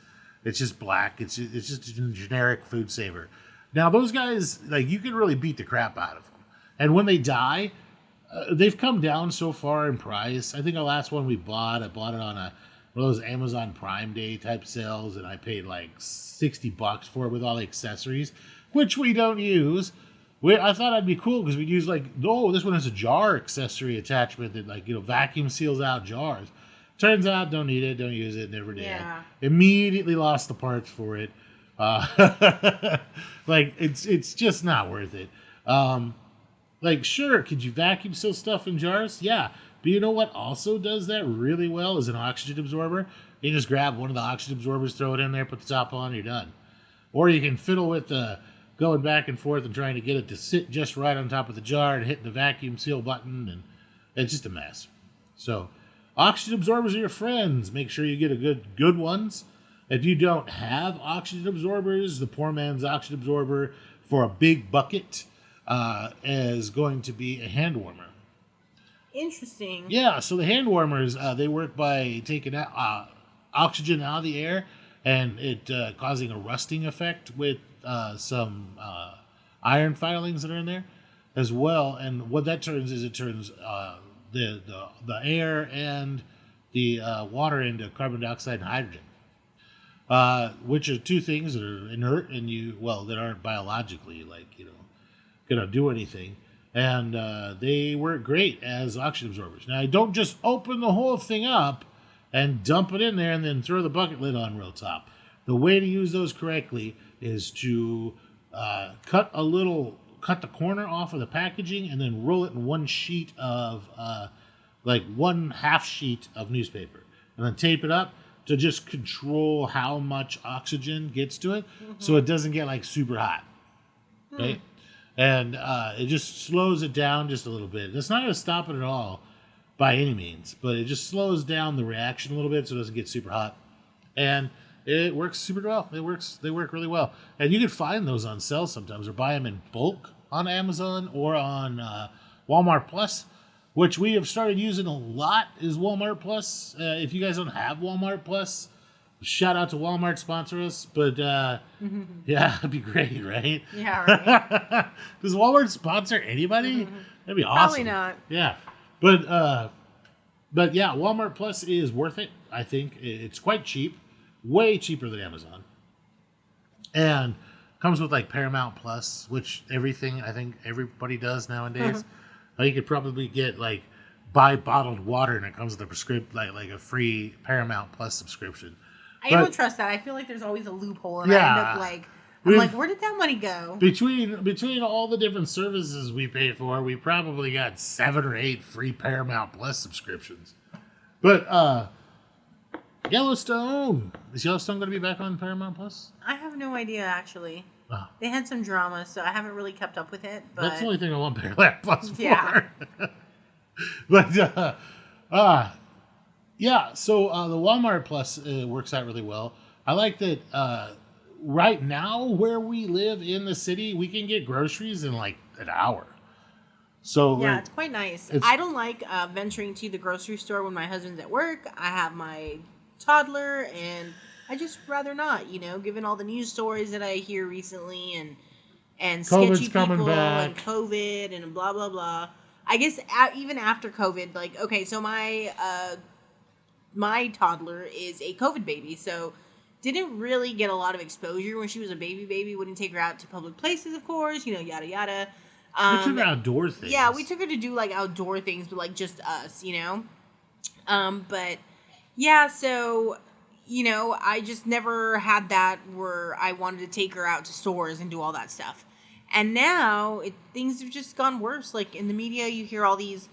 just black. It's just a generic Food Saver. Now those guys, like you can really beat the crap out of them. And when they die, they've come down so far in price. I think the last one I bought it on one of those Amazon Prime Day type sales, and I paid like $60 for it with all the accessories, which we don't use. I thought I'd be cool because we'd use this one has a jar accessory attachment that vacuum seals out jars. Turns out, don't need it, don't use it, never did. Yeah. Immediately lost the parts for it. It's just not worth it. Sure, could you vacuum seal stuff in jars? Yeah. But you know what also does that really well is an oxygen absorber. You just grab one of the oxygen absorbers, throw it in there, put the top on, you're done. Or you can fiddle with going back and forth and trying to get it to sit just right on top of the jar and hitting the vacuum seal button, and it's just a mess. So oxygen absorbers are your friends. Make sure you get a good ones. If you don't have oxygen absorbers, the poor man's oxygen absorber for a big bucket is going to be a hand warmer. Interesting. Yeah, so the hand warmers, they work by taking oxygen out of the air and it causing a rusting effect with some iron filings that are in there as well. And what that turns is it turns the air and the water into carbon dioxide and hydrogen, which are two things that are inert and that aren't biologically gonna do anything. And they work great as oxygen absorbers. Now, don't just open the whole thing up and dump it in there and then throw the bucket lid on real top. The way to use those correctly is to cut the corner off of the packaging and then roll it in one sheet of, one half sheet of newspaper. And then tape it up to just control how much oxygen gets to it so it doesn't get super hot. Right? And it just slows it down just a little bit. It's not going to stop it at all by any means, but it just slows down the reaction a little bit so it doesn't get super hot. And it works super well. They work really well. And you can find those on sale sometimes or buy them in bulk on Amazon or on Walmart Plus, which we have started using a lot is Walmart Plus. If you guys don't have Walmart Plus, shout out to Walmart sponsor us, but yeah, it'd be great, right? Yeah, right. Does Walmart sponsor anybody? That'd be awesome. Probably not. Yeah, but yeah, Walmart Plus is worth it. I think it's quite cheap, way cheaper than Amazon, and comes with like Paramount Plus, which I think everybody does nowadays. You could probably get like buy bottled water and it comes with a prescription, like a free Paramount Plus subscription. I don't trust that. I feel like there's always a loophole, and I end up like, I'm like, where did that money go? Between all the different services we pay for, we probably got 7 or 8 free Paramount Plus subscriptions. But Yellowstone, is Yellowstone going to be back on Paramount Plus? I have no idea actually. Oh. They had some drama, so I haven't really kept up with it. But That's the only thing I want Paramount Plus for. Yeah. But yeah. So the Walmart Plus works out really well. I like that. Right now, where we live in the city, we can get groceries in like an hour. So yeah, like, it's quite nice. I don't like venturing to the grocery store when my husband's at work. I have my toddler, and I just rather not. Given all the news stories that I hear recently, and COVID's sketchy coming people back. and COVID and blah blah blah. I guess even after COVID, like okay, so my toddler is a COVID baby, so didn't really get a lot of exposure when she was a baby. Wouldn't take her out to public places, of course, yada yada. We took her outdoor things. Yeah, we took her to do like outdoor things, but like just us, But yeah, so I just never had that where I wanted to take her out to stores and do all that stuff. And now things have just gone worse. Like in the media, you hear all these,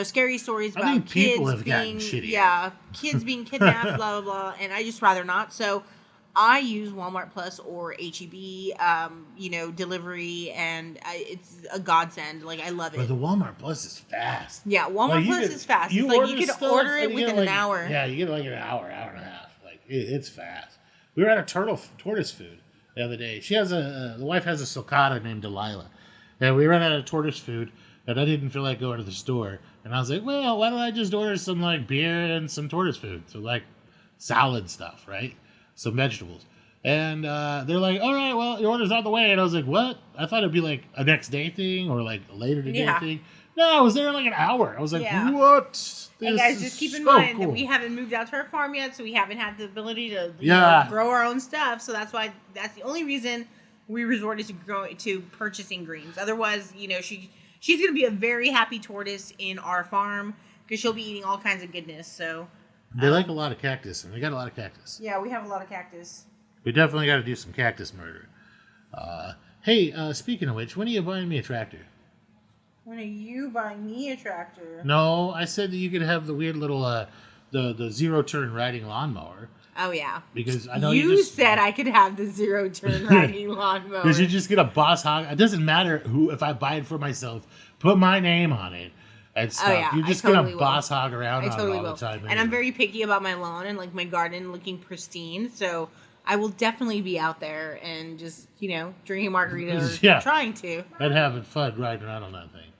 scary stories about think people kids have gotten being, shittier. kids being kidnapped, blah blah blah. And I just rather not. So I use Walmart Plus or HEB, delivery, and it's a godsend. Like I love it. But the Walmart Plus is fast. Yeah, Walmart Plus is fast. It's like you could order it within an hour. Yeah, you get like an hour and a half. Like it's fast. We were at a tortoise food the other day. She has the wife has a sulcata named Delilah, and we ran out of tortoise food, and I didn't feel like going to the store, and I was like, well, why don't I just order some like beer and some tortoise food, so like salad stuff, right? Some vegetables. And they're like, all right, well, your order's on the way. And I was like, what? I thought it'd be like a next day thing or like a later today thing. No, I was there in like an hour. I was like, what? This and guys, just keep in mind that we haven't moved out to our farm yet, so we haven't had the ability to grow our own stuff. So that's the only reason we resorted to purchasing greens. Otherwise, she's going to be a very happy tortoise in our farm because she'll be eating all kinds of goodness. So they like a lot of cactus, and we got a lot of cactus. Yeah, we have a lot of cactus. We definitely got to do some cactus murder. Hey, speaking of which, when are you buying me a tractor? When are you buying me a tractor? No, I said that you could have the weird little the zero turn riding lawnmower. Oh yeah. Because I know you said I could have the zero turn riding lawnmower. Because you just get a boss hog. It doesn't matter if I buy it for myself. Put my name on it. And stuff. Oh, yeah, You're just gonna boss hog around on it all the time. And I'm very picky about my lawn and like my garden looking pristine. So I will definitely be out there and just drinking margaritas or trying to. And having fun riding around on that thing.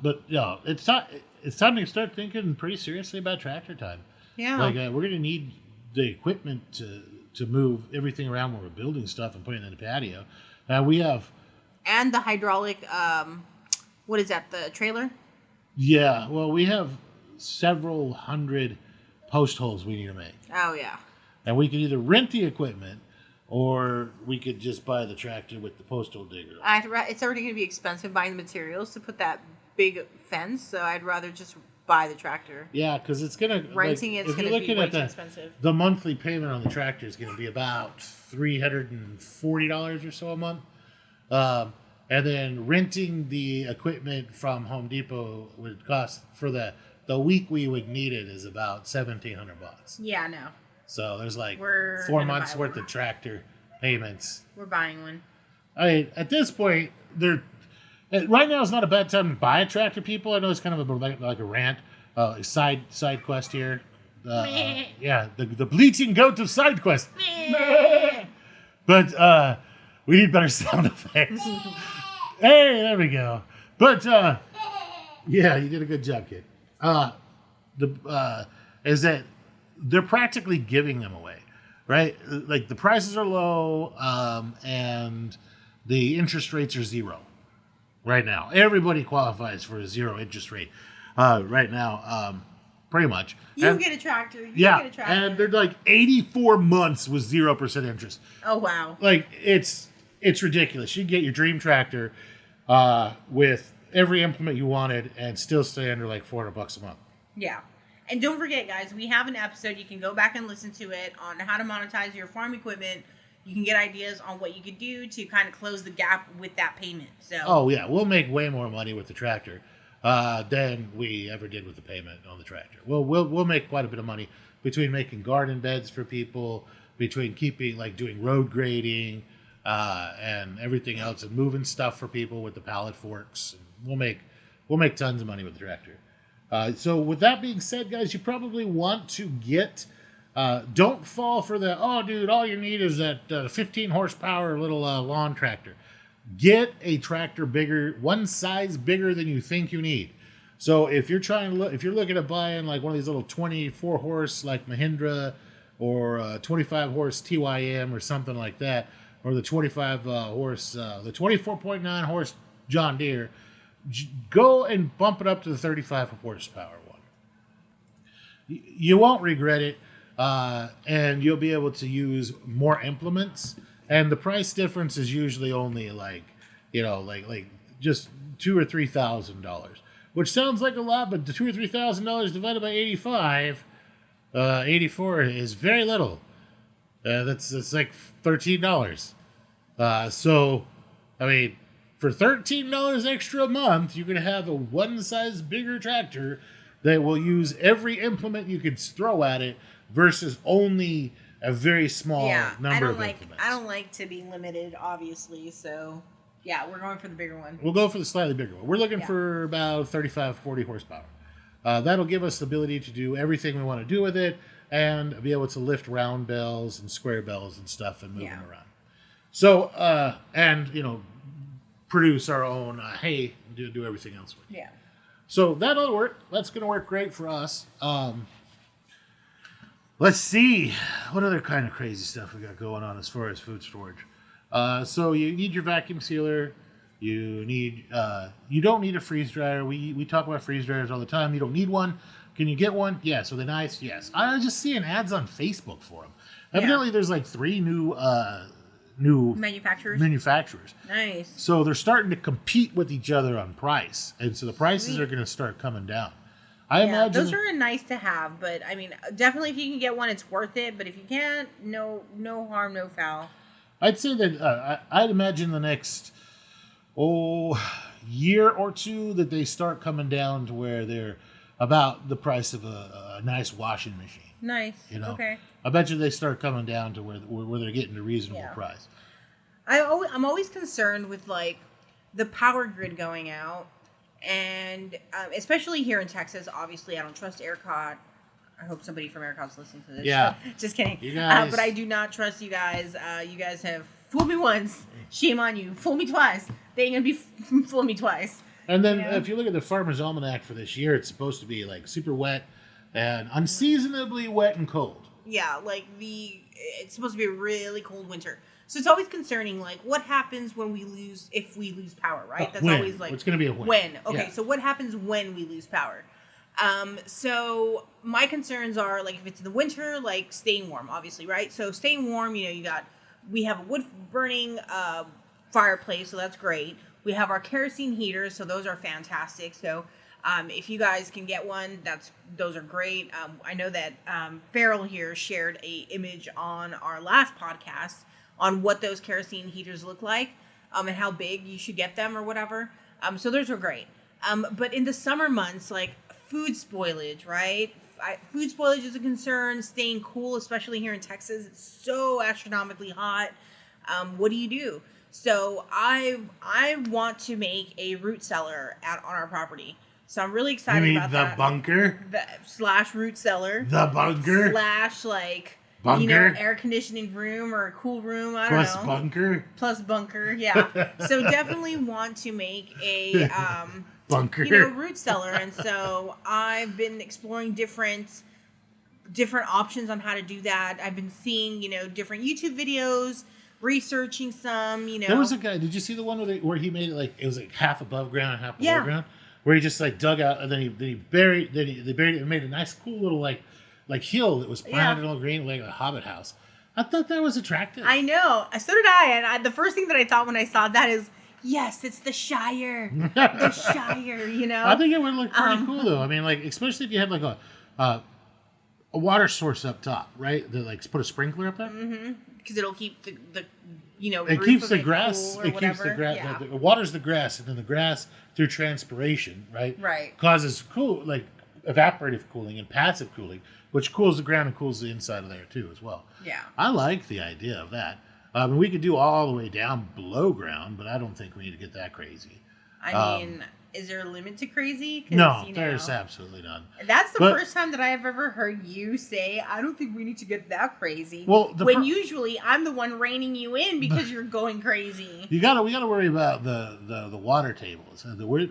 But it's time to start thinking pretty seriously about tractor time. Yeah. Like we're gonna need the equipment to move everything around when we're building stuff and putting it in the patio. We have. And the hydraulic. What is that? The trailer. Yeah, well, we have several hundred post holes we need to make. Oh, yeah. And we could either rent the equipment or we could just buy the tractor with the post hole digger. It's already going to be expensive buying the materials to put that big fence, so I'd rather just buy the tractor. Yeah, because it's going to... Renting it's going to be way too expensive. The monthly payment on the tractor is going to be about $340 or so a month. And then renting the equipment from Home Depot would cost for the week we would need it is about $1,700. Yeah, no. So there's like 4 months worth of tractor payments. We're buying one. I mean, at this point, right now is not a bad time to buy a tractor. People, I know it's kind of like a rant, side quest here. Yeah, the bleating goat of side quest. But we need better sound effects. Hey, there we go. But yeah, you did a good job, kid. Is that they're practically giving them away, right? Like the prices are low, and the interest rates are zero right now. Everybody qualifies for a zero interest rate right now, pretty much. You And- get a tractor. You yeah, get a tractor. and they're like 84 months with 0% interest. Oh, wow. Like it's ridiculous. You can get your dream tractor with every implement you wanted and still stay under like $400 a month. Yeah. And don't forget, guys, we have an episode. You can go back and listen to it on how to monetize your farm equipment. You can get ideas on what you could do to kind of close the gap with that payment. So. Oh yeah, we'll make way more money with the tractor than we ever did with the payment on the tractor. We'll make quite a bit of money between making garden beds for people, between doing road grading and everything else, and moving stuff for people with the pallet forks. We'll make tons of money with the tractor. So with that being said, guys, you probably want to get. Don't fall for the, oh, dude, all you need is that 15 horsepower little lawn tractor. Get a tractor bigger, one size bigger than you think you need. So if you're if you're looking at buying like one of these little 24 horse like Mahindra or 25 horse TYM or something like that, or the 25 horse, the 24.9 horse John Deere, go and bump it up to the 35 horsepower one. You won't regret it. And you'll be able to use more implements, and the price difference is usually only like just $2,000 or $3,000, which sounds like a lot, but the $2,000 or $3,000 divided by 84 is very little. That's like $13. So, I mean, for $13 extra a month, you're gonna have a one size bigger tractor that will use every implement you could throw at it, versus only a very small number of implements. I don't like to be limited, obviously. So, yeah, we're going for the bigger one. We'll go for the slightly bigger one. We're looking for about 35, 40 horsepower. That'll give us the ability to do everything we want to do with it and be able to lift round bells and square bells and stuff and move them around. So, and, produce our own hay and do everything else with it. Yeah. So that'll work. That's going to work great for us. Let's see what other kind of crazy stuff we got going on as far as food storage. So you need your vacuum sealer. You don't need a freeze dryer. We talk about freeze dryers all the time. You don't need one. Can you get one? Yes. Are they nice? Yes. I was just seeing ads on Facebook for them. Evidently, there's like 3 new manufacturers. Nice. So they're starting to compete with each other on price, and so the prices are going to start coming down. I imagine those are nice to have, but I mean, definitely if you can get one, it's worth it. But if you can't, no harm, no foul. I'd say that I'd imagine the next year or two that they start coming down to where they're about the price of a nice washing machine. Nice. Okay. I bet you they start coming down to where they're getting a reasonable price. I'm always concerned with like the power grid going out. And especially here in Texas, obviously, I don't trust ERCOT. I hope somebody from ERCOT's listening to this. Yeah. Just kidding. You guys. But I do not trust you guys. You guys have fooled me once. Shame on you. Fool me twice. They ain't going to be fooling me twice. And then if you look at the Farmer's Almanac for this year, it's supposed to be like super wet and unseasonably wet and cold. Yeah, like it's supposed to be a really cold winter. So it's always concerning, like, what happens if we lose power, right? That's when? always like... It's going to be a when. When. Okay, so what happens when we lose power? So my concerns are, like, if it's in the winter, like, staying warm, obviously, right? So staying warm, we have a wood-burning fireplace, so that's great. We have our kerosene heaters, so those are fantastic. So if you guys can get one, those are great. I know that Farrell here shared a image on our last podcast on what those kerosene heaters look like, and how big you should get them or whatever. So those are great. But in the summer months, like food spoilage, right? Food spoilage is a concern. Staying cool, especially here in Texas, it's so astronomically hot. What do you do? So I want to make a root cellar on our property. So I'm really excited about that. The bunker? / root cellar. The bunker? / like... Bunker? Air conditioning room or a cool room. I don't know. Plus bunker? Plus bunker, yeah. So definitely want to make a bunker. root cellar. And so I've been exploring different different options on how to do that. I've been seeing, different YouTube videos, researching some, There was a guy. Did you see the one where he made it like it was like half above ground and half below Yeah. ground, where he just like dug out and then he buried they buried it and made a nice cool little like hill that was planted all green like a hobbit house. I thought that was attractive. I know. So did I. And the first thing that I thought when I saw that is, yes, it's the Shire. The Shire, I think it would look pretty cool though. I mean, like especially if you had like a water source up top, right? That like put a sprinkler up there. Mm-hmm. Because it'll keep the it roof keeps of the it grass. cool or It whatever. keeps the grass. Yeah. It waters the grass, and then the grass through transpiration, right? Right. Causes evaporative cooling and passive cooling, which cools the ground and cools the inside of there too as well. Yeah. I like the idea of that. We could do all the way down below ground, but I don't think we need to get that crazy. I mean, is there a limit to crazy? 'Cause, No, there's absolutely none. That's the first time that I have ever heard you say, I don't think we need to get that crazy. Well, when usually I'm the one reining you in because you're going crazy. We gotta worry about the water tables.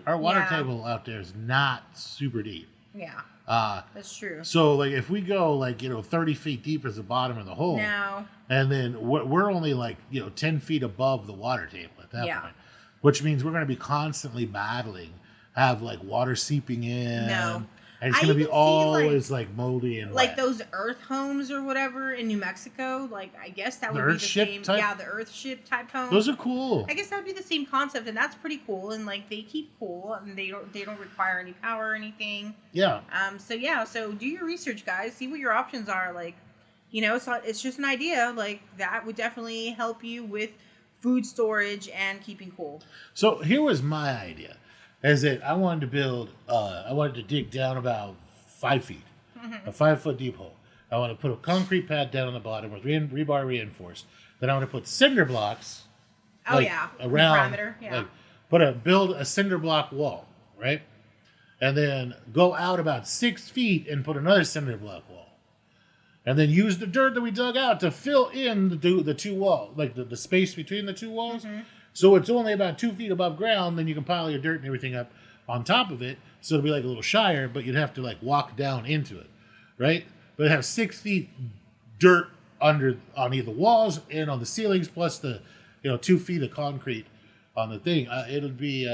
Our water table out there is not super deep. Yeah. That's true. So like if we go 30 feet deep as the bottom of the hole. No. And then we're only 10 feet above the water table at that point. Which means we're going to be constantly battling, have water seeping in. No. And it's going to be always moldy and wet. Those earth homes or whatever in New Mexico. I guess that would be the same. Type? Yeah, the earthship type homes. Those are cool. I guess that would be the same concept, and that's pretty cool. And they keep cool, and they don't require any power or anything. Yeah. So do your research, guys. See what your options are. It's just an idea. That would definitely help you with food storage and keeping cool. So here was my idea, is that I wanted to dig down about 5 feet, a 5 foot deep hole. I want to put a concrete pad down on the bottom with rebar reinforced. Then I want to put cinder blocks. Around. Parameter, yeah. Build a cinder block wall, right? And then go out about 6 feet and put another cinder block wall. And then use the dirt that we dug out to fill in the two walls, the space between the two walls. Mm-hmm. So it's only about 2 feet above ground. Then you can pile your dirt and everything up on top of it. So it'll be like a little shire, but you'd have to walk down into it, right? But have 6 feet dirt on either walls and on the ceilings, plus the 2 feet of concrete on the thing. It'll be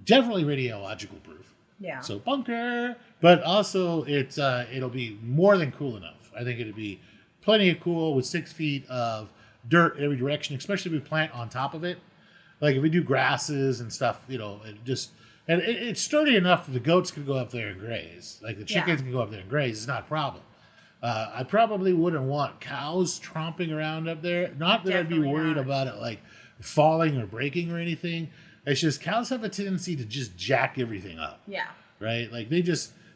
definitely radiological proof. Yeah. So bunker, but also it'll be more than cool enough. I think it'd be plenty of cool with 6 feet of dirt every direction, especially if we plant on top of it. If we do grasses and stuff, it's sturdy enough that the goats can go up there and graze. The chickens can go up there and graze. It's not a problem. I probably wouldn't want cows tromping around up there. Not that I'd be worried about it falling or breaking or anything. It's just cows have a tendency to just jack everything up. Yeah. Right?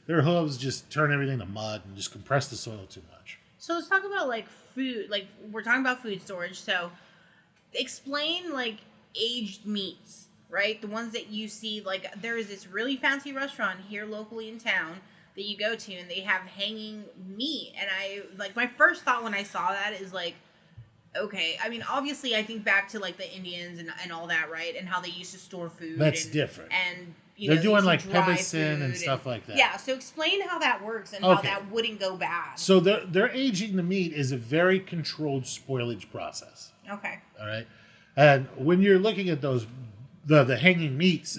Their hooves just turn everything to mud and just compress the soil too much. So let's talk about food. We're talking about food storage. So explain aged meats, right? The ones that you see. There is this really fancy restaurant here locally in town that you go to, and they have hanging meat. And I my first thought when I saw that is okay. I mean, obviously, I think back to the Indians and all that, right? And how they used to store food. That's different. And they're doing pemmican and stuff like that. Yeah, so explain how that works and how that wouldn't go bad. So they're aging the meat is a very controlled spoilage process. Okay. All right. And when you're looking at those, the hanging meats,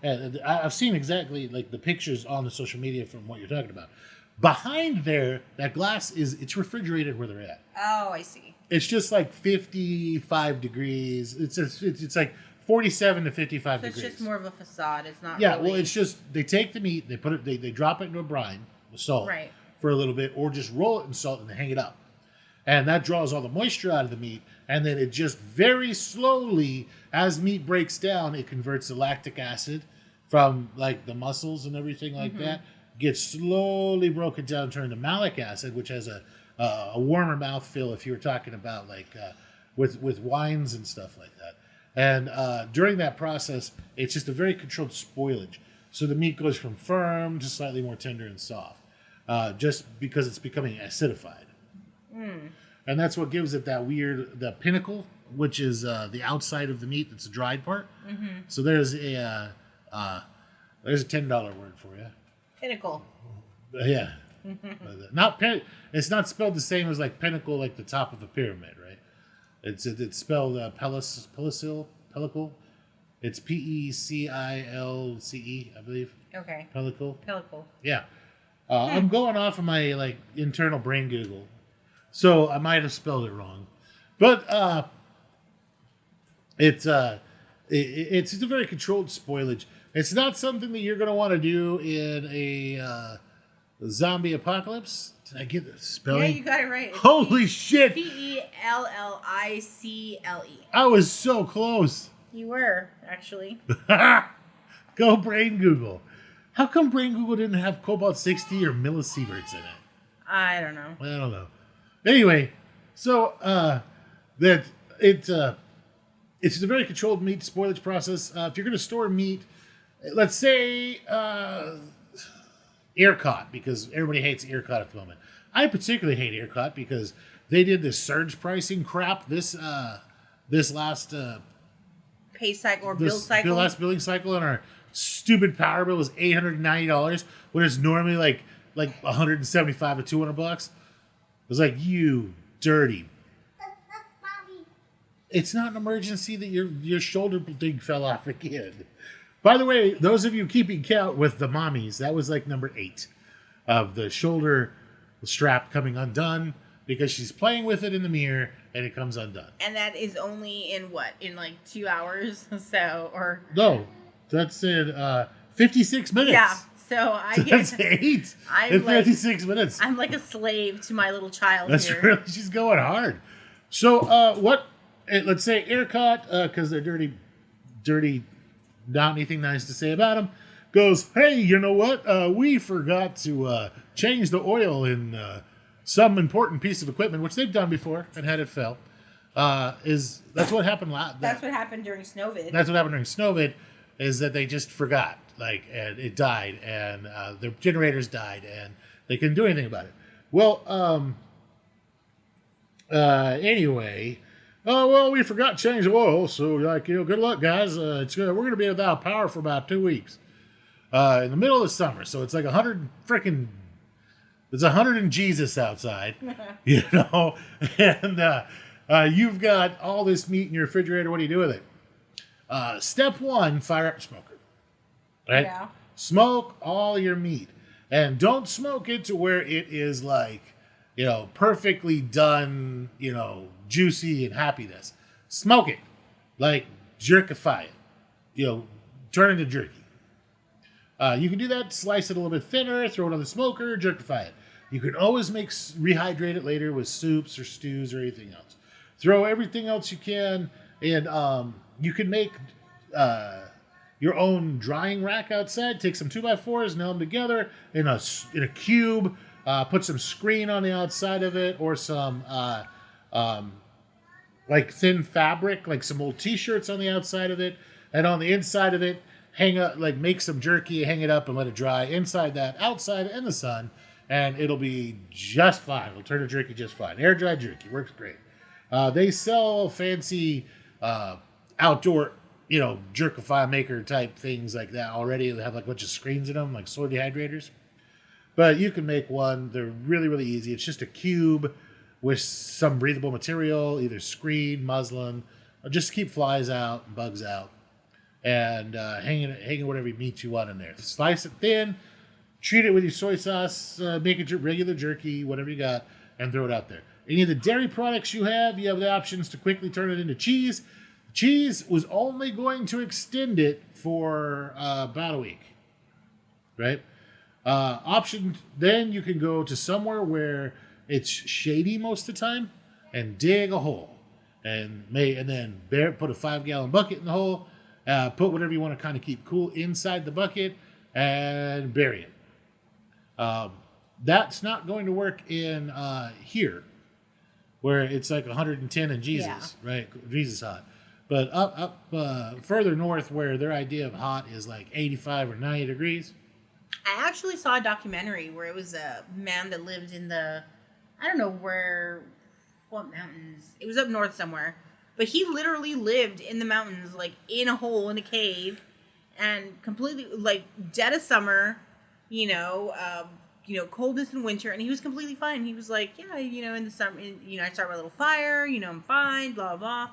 I've seen exactly the pictures on the social media from what you're talking about. Behind there, that glass it's refrigerated where they're at. Oh, I see. It's just 55 degrees. It's 47 to 55 degrees. It's just more of a facade. It's not. Yeah, really... well, it's just they take the meat, they put it, they drop it into a brine with salt for a little bit, or just roll it in salt and they hang it up, and that draws all the moisture out of the meat, and then it just very slowly, as meat breaks down, it converts the lactic acid from the muscles and everything that gets slowly broken down, turned to malic acid, which has a warmer mouthfeel if you were talking about with wines and stuff like that. And during that process, it's just a very controlled spoilage. So the meat goes from firm to slightly more tender and soft, just because it's becoming acidified. Mm. And that's what gives it the pinnacle, which is the outside of the meat that's the dried part. Mm-hmm. So there's a $10 word for you. Pinnacle. Yeah. Not it's not spelled the same as like pinnacle, like the top of a pyramid, right? It's spelled pellicle. It's Pecilce, I believe. Okay. Pellicle. Pellicle. Yeah. I'm going off of my like internal brain Google, so I might have spelled it wrong, but it's it's a very controlled spoilage. It's not something that you're going to want to do in a zombie apocalypse. Did I get the spelling? Yeah, you got it right. It's Holy shit! Pellicle. I was so close. You were, actually. Go Brain Google. How come Brain Google didn't have Cobalt 60 or millisieverts in it? I don't know. I don't know. Anyway, so that it's a very controlled meat spoilage process. If you're going to store meat, let's say Aircot, because everybody hates Aircot at the moment. I particularly hate Aircot because they did this surge pricing crap this last Pay cycle or bill cycle. The last billing cycle, and our stupid power bill was $890 when it's normally like $175 to $200. It was like, you dirty. Mommy. It's not an emergency that your shoulder thing fell off again. By the way, those of you keeping count with the mommies, that was like number 8 of the shoulder strap coming undone because she's playing with it in the mirror and it comes undone. And that is only in what? In like 2 hours? So, or... No, that's in 56 minutes. Yeah, so I That's get... 8 I'm in like, 56 minutes. I'm like a slave to my little child That's here. really, she's going hard. So, let's say Aircot, because they're dirty, not anything nice to say about them, goes, hey, you know what? We forgot to change the oil in some important piece of equipment, which they've done before and had it fail. That's what happened That's what happened during Snowvid. That's what happened during Snowvid, is that they just forgot, and it died, and their generators died, and they couldn't do anything about it. Well, anyway, we forgot to change the oil, so good luck, guys. We're going to be without power for about 2 weeks in the middle of the summer, so it's like 100 freaking. It's 100 and Jesus outside, and you've got all this meat in your refrigerator. What do you do with it? Step 1, fire up your smoker. Right? Yeah. Smoke all your meat. And don't smoke it to where it is like, perfectly done, juicy and happiness. Smoke it. Like, jerkify it. Turn it into jerky. You can do that, slice it a little bit thinner, throw it on the smoker, jerkify it. You can always rehydrate it later with soups or stews or anything else. Throw everything else you can, and you can make your own drying rack outside. Take some 2x4s, nail them together in a cube. Put some screen on the outside of it, or some like thin fabric, like some old T-shirts on the outside of it, and on the inside of it, make some jerky, hang it up, and let it dry. Inside that, outside, in the sun, and it'll be just fine. It'll turn to jerky just fine. Air dry jerky works great. They sell fancy outdoor, jerkify maker type things like that already. They have like a bunch of screens in them, like soy dehydrators. But you can make one. They're really, really easy. It's just a cube with some breathable material, either screen, muslin, or just keep flies out and bugs out. And hanging whatever meat you want in there. Slice it thin, treat it with your soy sauce, make it regular jerky, whatever you got, and throw it out there. Any of the dairy products you have the options to quickly turn it into cheese. Cheese was only going to extend it for about a week, right? Then you can go to somewhere where it's shady most of the time and dig a hole, and then put a 5-gallon bucket in the hole. Put whatever you want to kind of keep cool inside the bucket and bury it. That's not going to work in here, where it's like 110 and Jesus, right? Jesus hot. But up further north, where their idea of hot is like 85 or 90 degrees. I actually saw a documentary where it was a man that lived in I don't know what mountains. It was up north somewhere. But he literally lived in the mountains, like in a hole in a cave, and completely, like, dead of summer, coldness in winter, and he was completely fine. He was like, yeah, in the summer, I start my little fire, I'm fine, blah blah,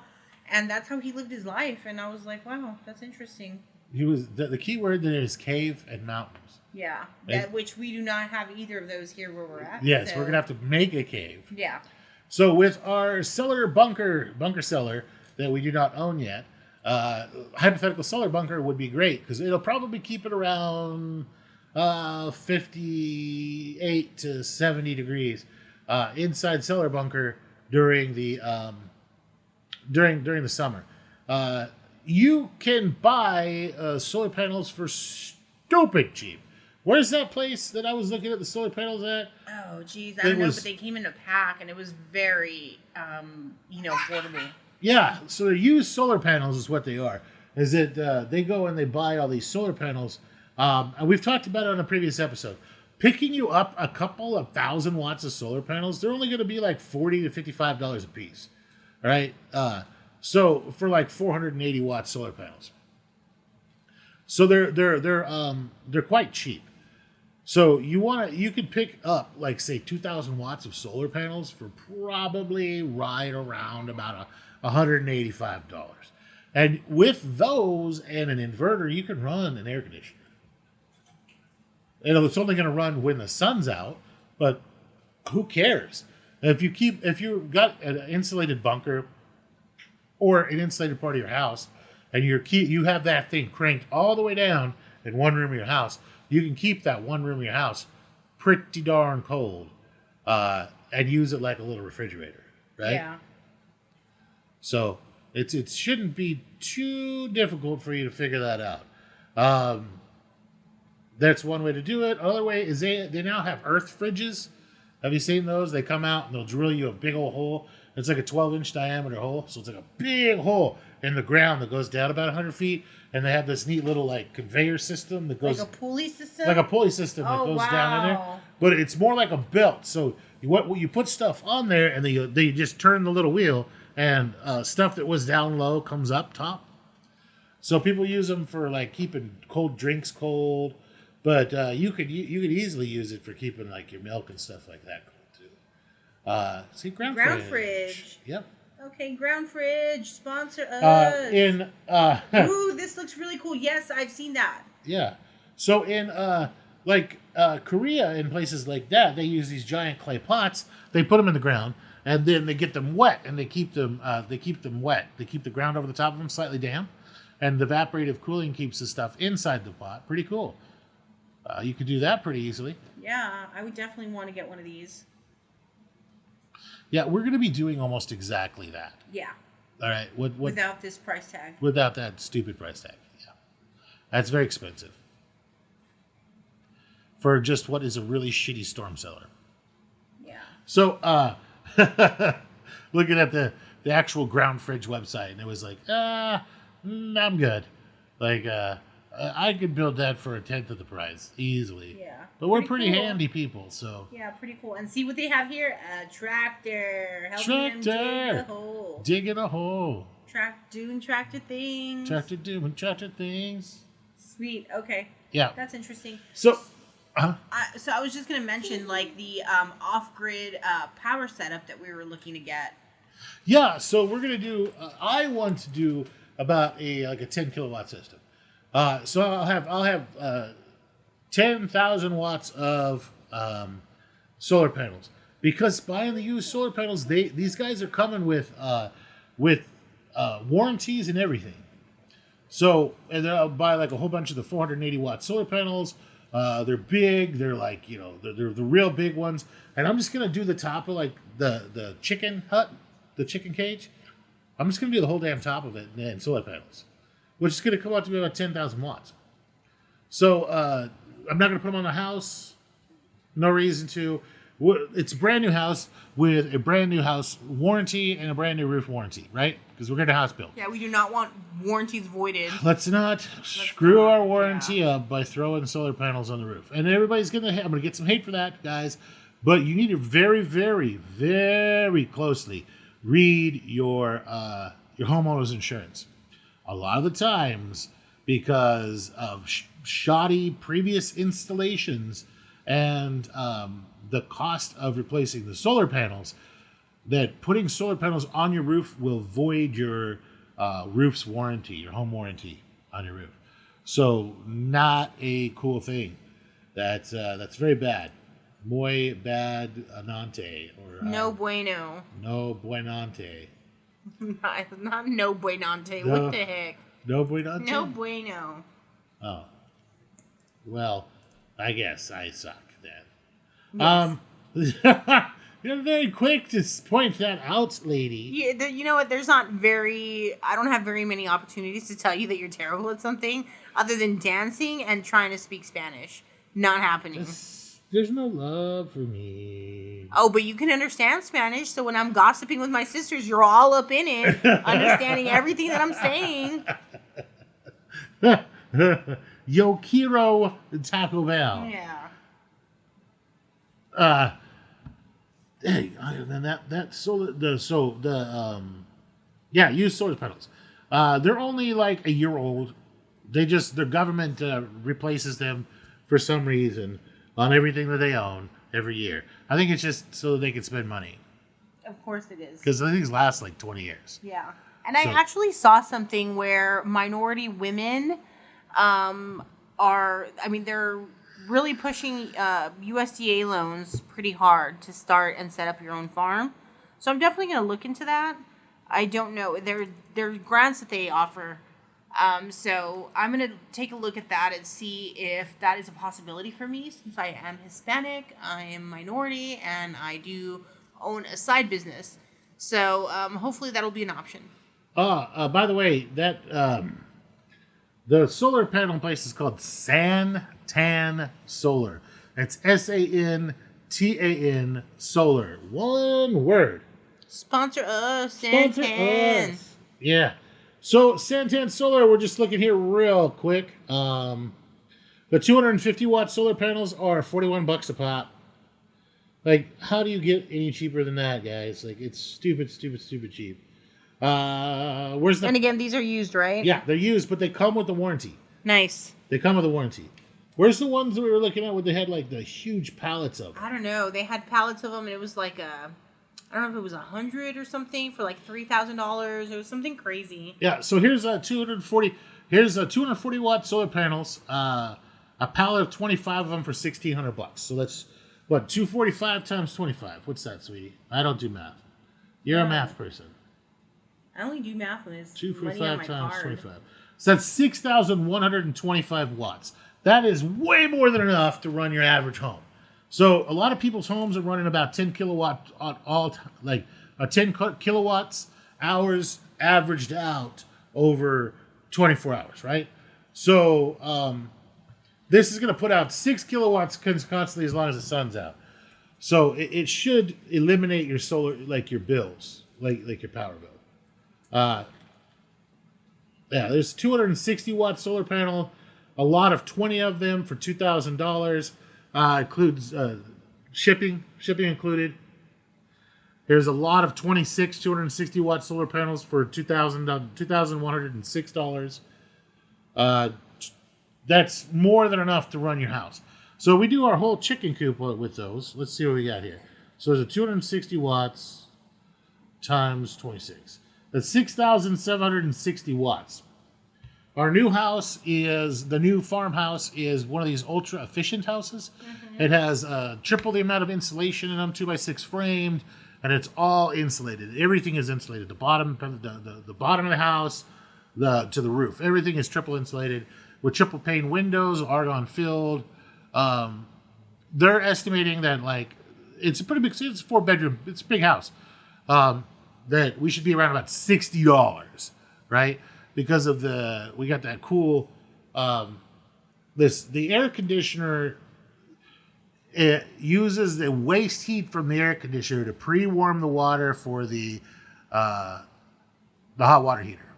and that's how he lived his life. And I was like, wow, that's interesting. He was the key word there is cave and mountains. Yeah, And- which we do not have either of those here where we're at. Yes, so- we're gonna have to make a cave. Yeah. So with our cellar bunker cellar that we do not own yet, hypothetical cellar bunker would be great because it'll probably keep it around 58 to 70 degrees inside cellar bunker during the during the summer. You can buy solar panels for stupid cheap. Where's that place that I was looking at the solar panels at? Oh, geez, I don't know, but they came in a pack, and it was very, affordable. Yeah, so they're used solar panels is what they are. Is that they go and they buy all these solar panels, and we've talked about it on a previous episode. Picking you up a couple of 1,000 watts of solar panels, they're only going to be like $40 to $55 a piece, all right? So for like 480 watt solar panels, so they're quite cheap. So you could pick up like say 2,000 watts of solar panels for probably right around about $185. And with those and an inverter, you can run an air conditioner. It's only going to run when the sun's out, but who cares? If you've got an insulated bunker or an insulated part of your house, and you have that thing cranked all the way down in one room of your house, you can keep that one room of your house pretty darn cold and use it like a little refrigerator, right? Yeah. So it shouldn't be too difficult for you to figure that out. That's one way to do it. Other way is they now have earth fridges. Have you seen those? They come out and they'll drill you a big old hole. It's like a 12-inch diameter hole, so it's like a big hole in the ground that goes down about 100 feet. And they have this neat little like conveyor system that goes like a pulley system. that goes down in there. But it's more like a belt. So you put stuff on there, and they just turn the little wheel, and stuff that was down low comes up top. So people use them for like keeping cold drinks cold, but you could easily use it for keeping like your milk and stuff like that cold too. See, ground fridge. Yep. Okay, ground fridge, sponsor us. Ooh, this looks really cool. Yes, I've seen that. Yeah. So in Korea and places like that, they use these giant clay pots. They put them in the ground, and then they get them wet, and they keep them wet. They keep the ground over the top of them slightly damp, and the evaporative cooling keeps the stuff inside the pot. Pretty cool. You could do that pretty easily. Yeah, I would definitely want to get one of these. Yeah, we're going to be doing almost exactly that. Yeah. All right. Without this price tag. Without that stupid price tag. Yeah. That's very expensive. For just what is a really shitty storm cellar. Yeah. So, looking at the actual ground fridge website, and it was like, I'm good. Like, I could build that for 1/10 of the price easily. Yeah. But we're pretty cool. handy people, so. Yeah, pretty cool. And see what they have here? A tractor. Helping them dig the hole. Digging a hole. Doing tractor things. Tractor things. Sweet. Okay. Yeah. That's interesting. So, so I was just going to mention like the off-grid power setup that we were looking to get. Yeah, so we're going to do, I want to do about a 10 kilowatt system. So I'll have 10,000 watts of solar panels, because buying the used solar panels, these guys are coming with warranties and everything. So, and then I'll buy like a whole bunch of the 480 watt solar panels. They're big. They're like, they're the real big ones. And I'm just gonna do the top of like the chicken hut, the chicken cage. I'm just gonna do the whole damn top of it and solar panels, which is going to come out to be about 10,000 watts. So I'm not going to put them on the house. No reason to. It's a brand new house with a brand new house warranty and a brand new roof warranty, right? Because we're going to house build. Yeah, we do not want warranties voided. Let's not screw our warranty up by throwing solar panels on the roof. And everybody's going to. I'm going to get some hate for that, guys. But you need to very, very, very closely read your homeowner's insurance. A lot of the times, because of shoddy previous installations, and the cost of replacing the solar panels. That putting solar panels on your roof will void your roof's warranty, your home warranty on your roof. So not a cool thing. That's very bad. Muy bad anante or No bueno. no buenante. Not no buenante. No. What the heck? No buenante. No bueno. Oh, well, I guess I suck then. Yes. You're very quick to point that out, lady. Yeah, you know what? I don't have very many opportunities to tell you that you're terrible at something other than dancing and trying to speak Spanish. Not happening. There's no love for me. Oh, but you can understand Spanish, so when I'm gossiping with my sisters, you're all up in it, understanding everything that I'm saying. Yo quiero Taco Bell. Yeah. Hey, other than that solar use solar panels. They're only like a year old. Their government replaces them for some reason on everything that they own every year. I think it's just so that they can spend money. Of course it is. Because things last like 20 years. Yeah. And I actually saw something where minority women they're really pushing USDA loans pretty hard to start and set up your own farm. So I'm definitely going to look into that. I don't know. There are grants that they offer. So I'm going to take a look at that and see if that is a possibility for me, since I am Hispanic, I am minority, and I do own a side business. So hopefully that'll be an option. By the way, that the solar panel place is called Santan Solar. That's SANTAN Solar. One word. Sponsor us, Sponsor Santan. us. Yeah. So Santan Solar, we're just looking here real quick. The 250 watt solar panels are $41 a pop. Like, how do you get any cheaper than that, guys? Like, it's stupid cheap. And again, these are used, right? Yeah, they're used, but they come with a warranty. Nice. They come with a warranty. Where's the ones that we were looking at where they had like the huge pallets of them? I don't know. They had pallets of them, and it was like I don't know if it was 100 or something for like $3,000. It was something crazy. Yeah. So here's a 240. Here's a 240 watt solar panels. A pallet of 25 of them for $1,600. So that's what 245 times 25. What's that, sweetie? I don't do math. You're a math person. I only do math when it's 245 times 25. So that's 6,125 watts. That is way more than enough to run your average home. So a lot of people's homes are running about 10 kilowatt all 10 kilowatts hours averaged out over 24 hours, right? So this is going to put out 6 kilowatts constantly as long as the sun's out. So it should eliminate your solar, like your bills, like your power bill. There's 260 watt solar panel, a lot of 20 of them for $2,000. Includes shipping included. There's a lot of 26 260 watt solar panels for $2,106. That's more than enough to run your house. So we do our whole chicken coop with those. Let's see what we got here. So there's a 260 watts times 26. That's 6,760 watts. Our new house the new farmhouse is one of these ultra efficient houses. Mm-hmm. It has triple the amount of insulation in them, 2x6 framed, and it's all insulated. Everything is insulated. The bottom, the bottom of the house, to the roof. Everything is triple insulated with triple pane windows, argon filled. They're estimating that it's a pretty big. It's a 4-bedroom. It's a big house. That we should be around about $60, right? Because of we got that cool, the air conditioner, it uses the waste heat from the air conditioner to pre-warm the water for the hot water heater.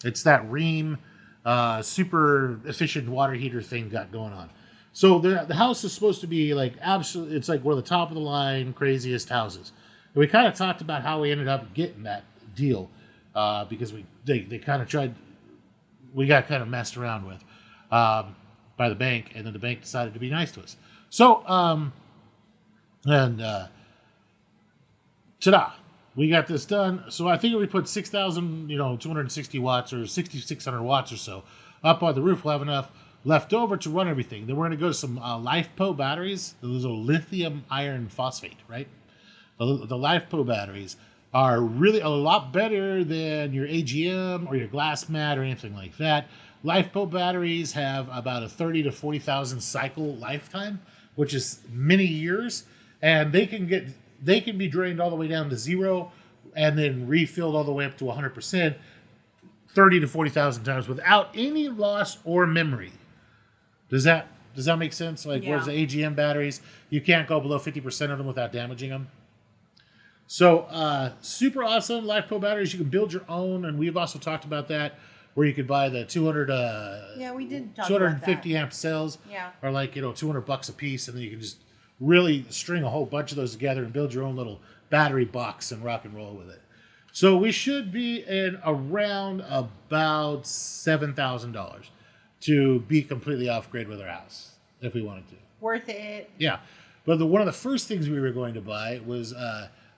It's that Rheem, super efficient water heater thing got going on. So the house is supposed to be absolutely, it's like one of the top of the line, craziest houses. And we kind of talked about how we ended up getting that deal. Because they kind of we got kind of messed around with by the bank, and then the bank decided to be nice to us. So, and ta-da, we got this done. So I think if we put 6,000, 260 watts or 6,600 watts or so up on the roof, we'll have enough left over to run everything. Then we're going to go to some LifePo batteries. Those are lithium iron phosphate, right? The LifePo batteries are really a lot better than your AGM or your glass mat or anything like that. LifePo batteries have about a 30 to 40,000 cycle lifetime, which is many years, and they can be drained all the way down to zero and then refilled all the way up to 100%, 30 to 40,000 times without any loss or memory. Does that make sense? Like, Yeah. whereas the AGM batteries, you can't go below 50% of them without damaging them. So, super awesome. LifePo batteries, you can build your own, and we've also talked about that, where you could buy the 200, Yeah, we did talk 250 about that. amp cells, Yeah. are like, $200 a piece, and then you can just really string a whole bunch of those together and build your own little battery box and rock and roll with it. So we should be in around about $7,000 to be completely off grid with our house if we wanted to. Worth it. Yeah, but one of the first things we were going to buy was,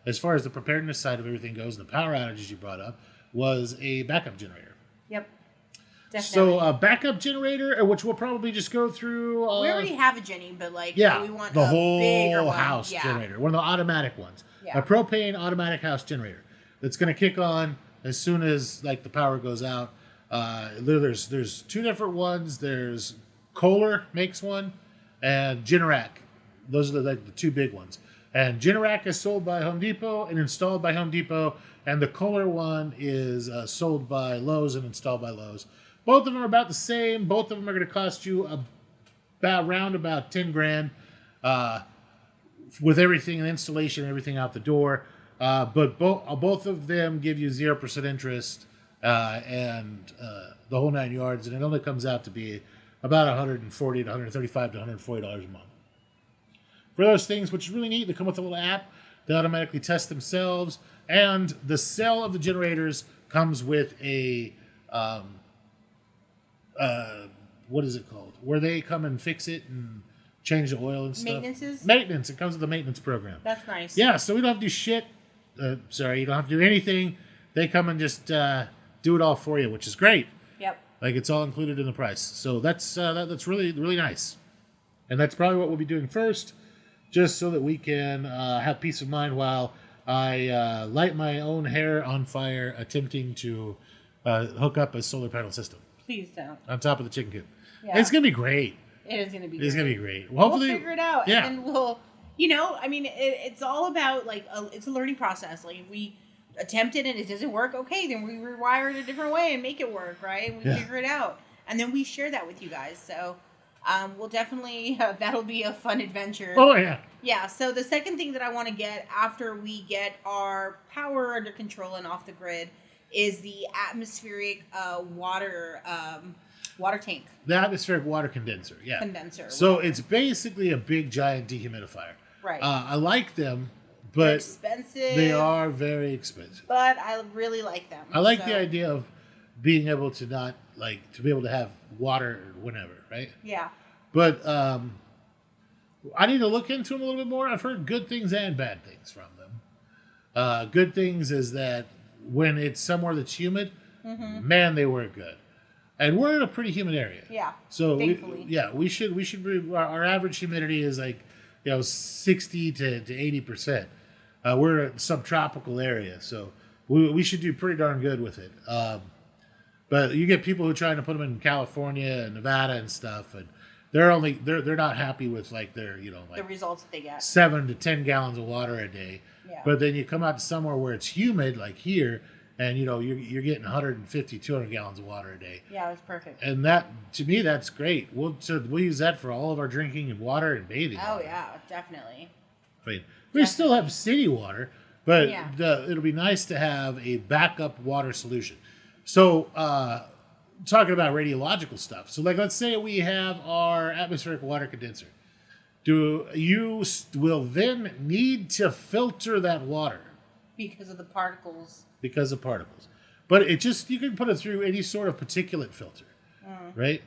as far as the preparedness side of everything goes, and the power outages you brought up, was a backup generator. Yep. Definitely. So a backup generator, which we'll probably just go through. We already have a Jenny, but we want the a whole bigger one. house generator, one of the automatic ones, Yeah. a propane automatic house generator that's going to kick on as soon as the power goes out. There's two different ones. There's Kohler makes one, and Generac. Those are the two big ones. And Generac is sold by Home Depot and installed by Home Depot, and the Kohler one is sold by Lowe's and installed by Lowe's. Both of them are about the same. Both of them are going to cost you about 10 grand with everything and installation and everything out the door. But both of them give you 0% interest and the whole 9 yards, and it only comes out to be about $140 to $135 to $140 a month. For those things, which is really neat, they come with a little app. They automatically test themselves, and the cell of the generators comes with a what is it called? Where they come and fix it and change the oil and stuff. Maintenance. It comes with a maintenance program. That's nice. Yeah, so we don't have to do shit. You don't have to do anything. They come and just do it all for you, which is great. Yep. Like, it's all included in the price. So that's really, really nice. And that's probably what we'll be doing first, just so that we can have peace of mind while I light my own hair on fire attempting to hook up a solar panel system. Please don't. On top of the chicken coop. Yeah. It's going to be great. It is going to be It's going to be great. Well, hopefully, we'll figure it out. Yeah. And then we'll, it's all about, it's a learning process. Like, if we attempt it and it doesn't work, okay, then we rewire it a different way and make it work, right? And we figure it out. And then we share that with you guys. So, we'll definitely, that'll be a fun adventure. Oh, yeah. Yeah, so the second thing that I want to get after we get our power under control and off the grid is the atmospheric water tank. The atmospheric water condenser, yeah. Condenser. So it's basically a big, giant dehumidifier. Right. I like them, They're but expensive. they are very expensive. But I really like them. I like the idea of being able to to be able to have water whenever, right? Yeah. But I need to look into them a little bit more. I've heard good things and bad things from them. Good things is that when it's somewhere that's humid, man, they work good. And we're in a pretty humid area. Yeah. So thankfully. we should be, our average humidity is 60 to 80%. We're in a subtropical area, so we should do pretty darn good with it. But you get people who are trying to put them in California and Nevada and stuff, and they're not happy with their the results that they get. 7 to 10 gallons of water a day. Yeah. But then you come out to somewhere where it's humid, like here, and you're getting 150, 200 gallons of water a day. Yeah, that's perfect. And that, to me, that's great. We'll use that for all of our drinking and water and bathing. Oh yeah, definitely. I mean, we still have city water, but Yeah. It'll be nice to have a backup water solution. So, talking about radiological stuff. So, let's say we have our atmospheric water condenser. You will then need to filter that water Because of the particles. because of particles. But you can put it through any sort of particulate filter, right?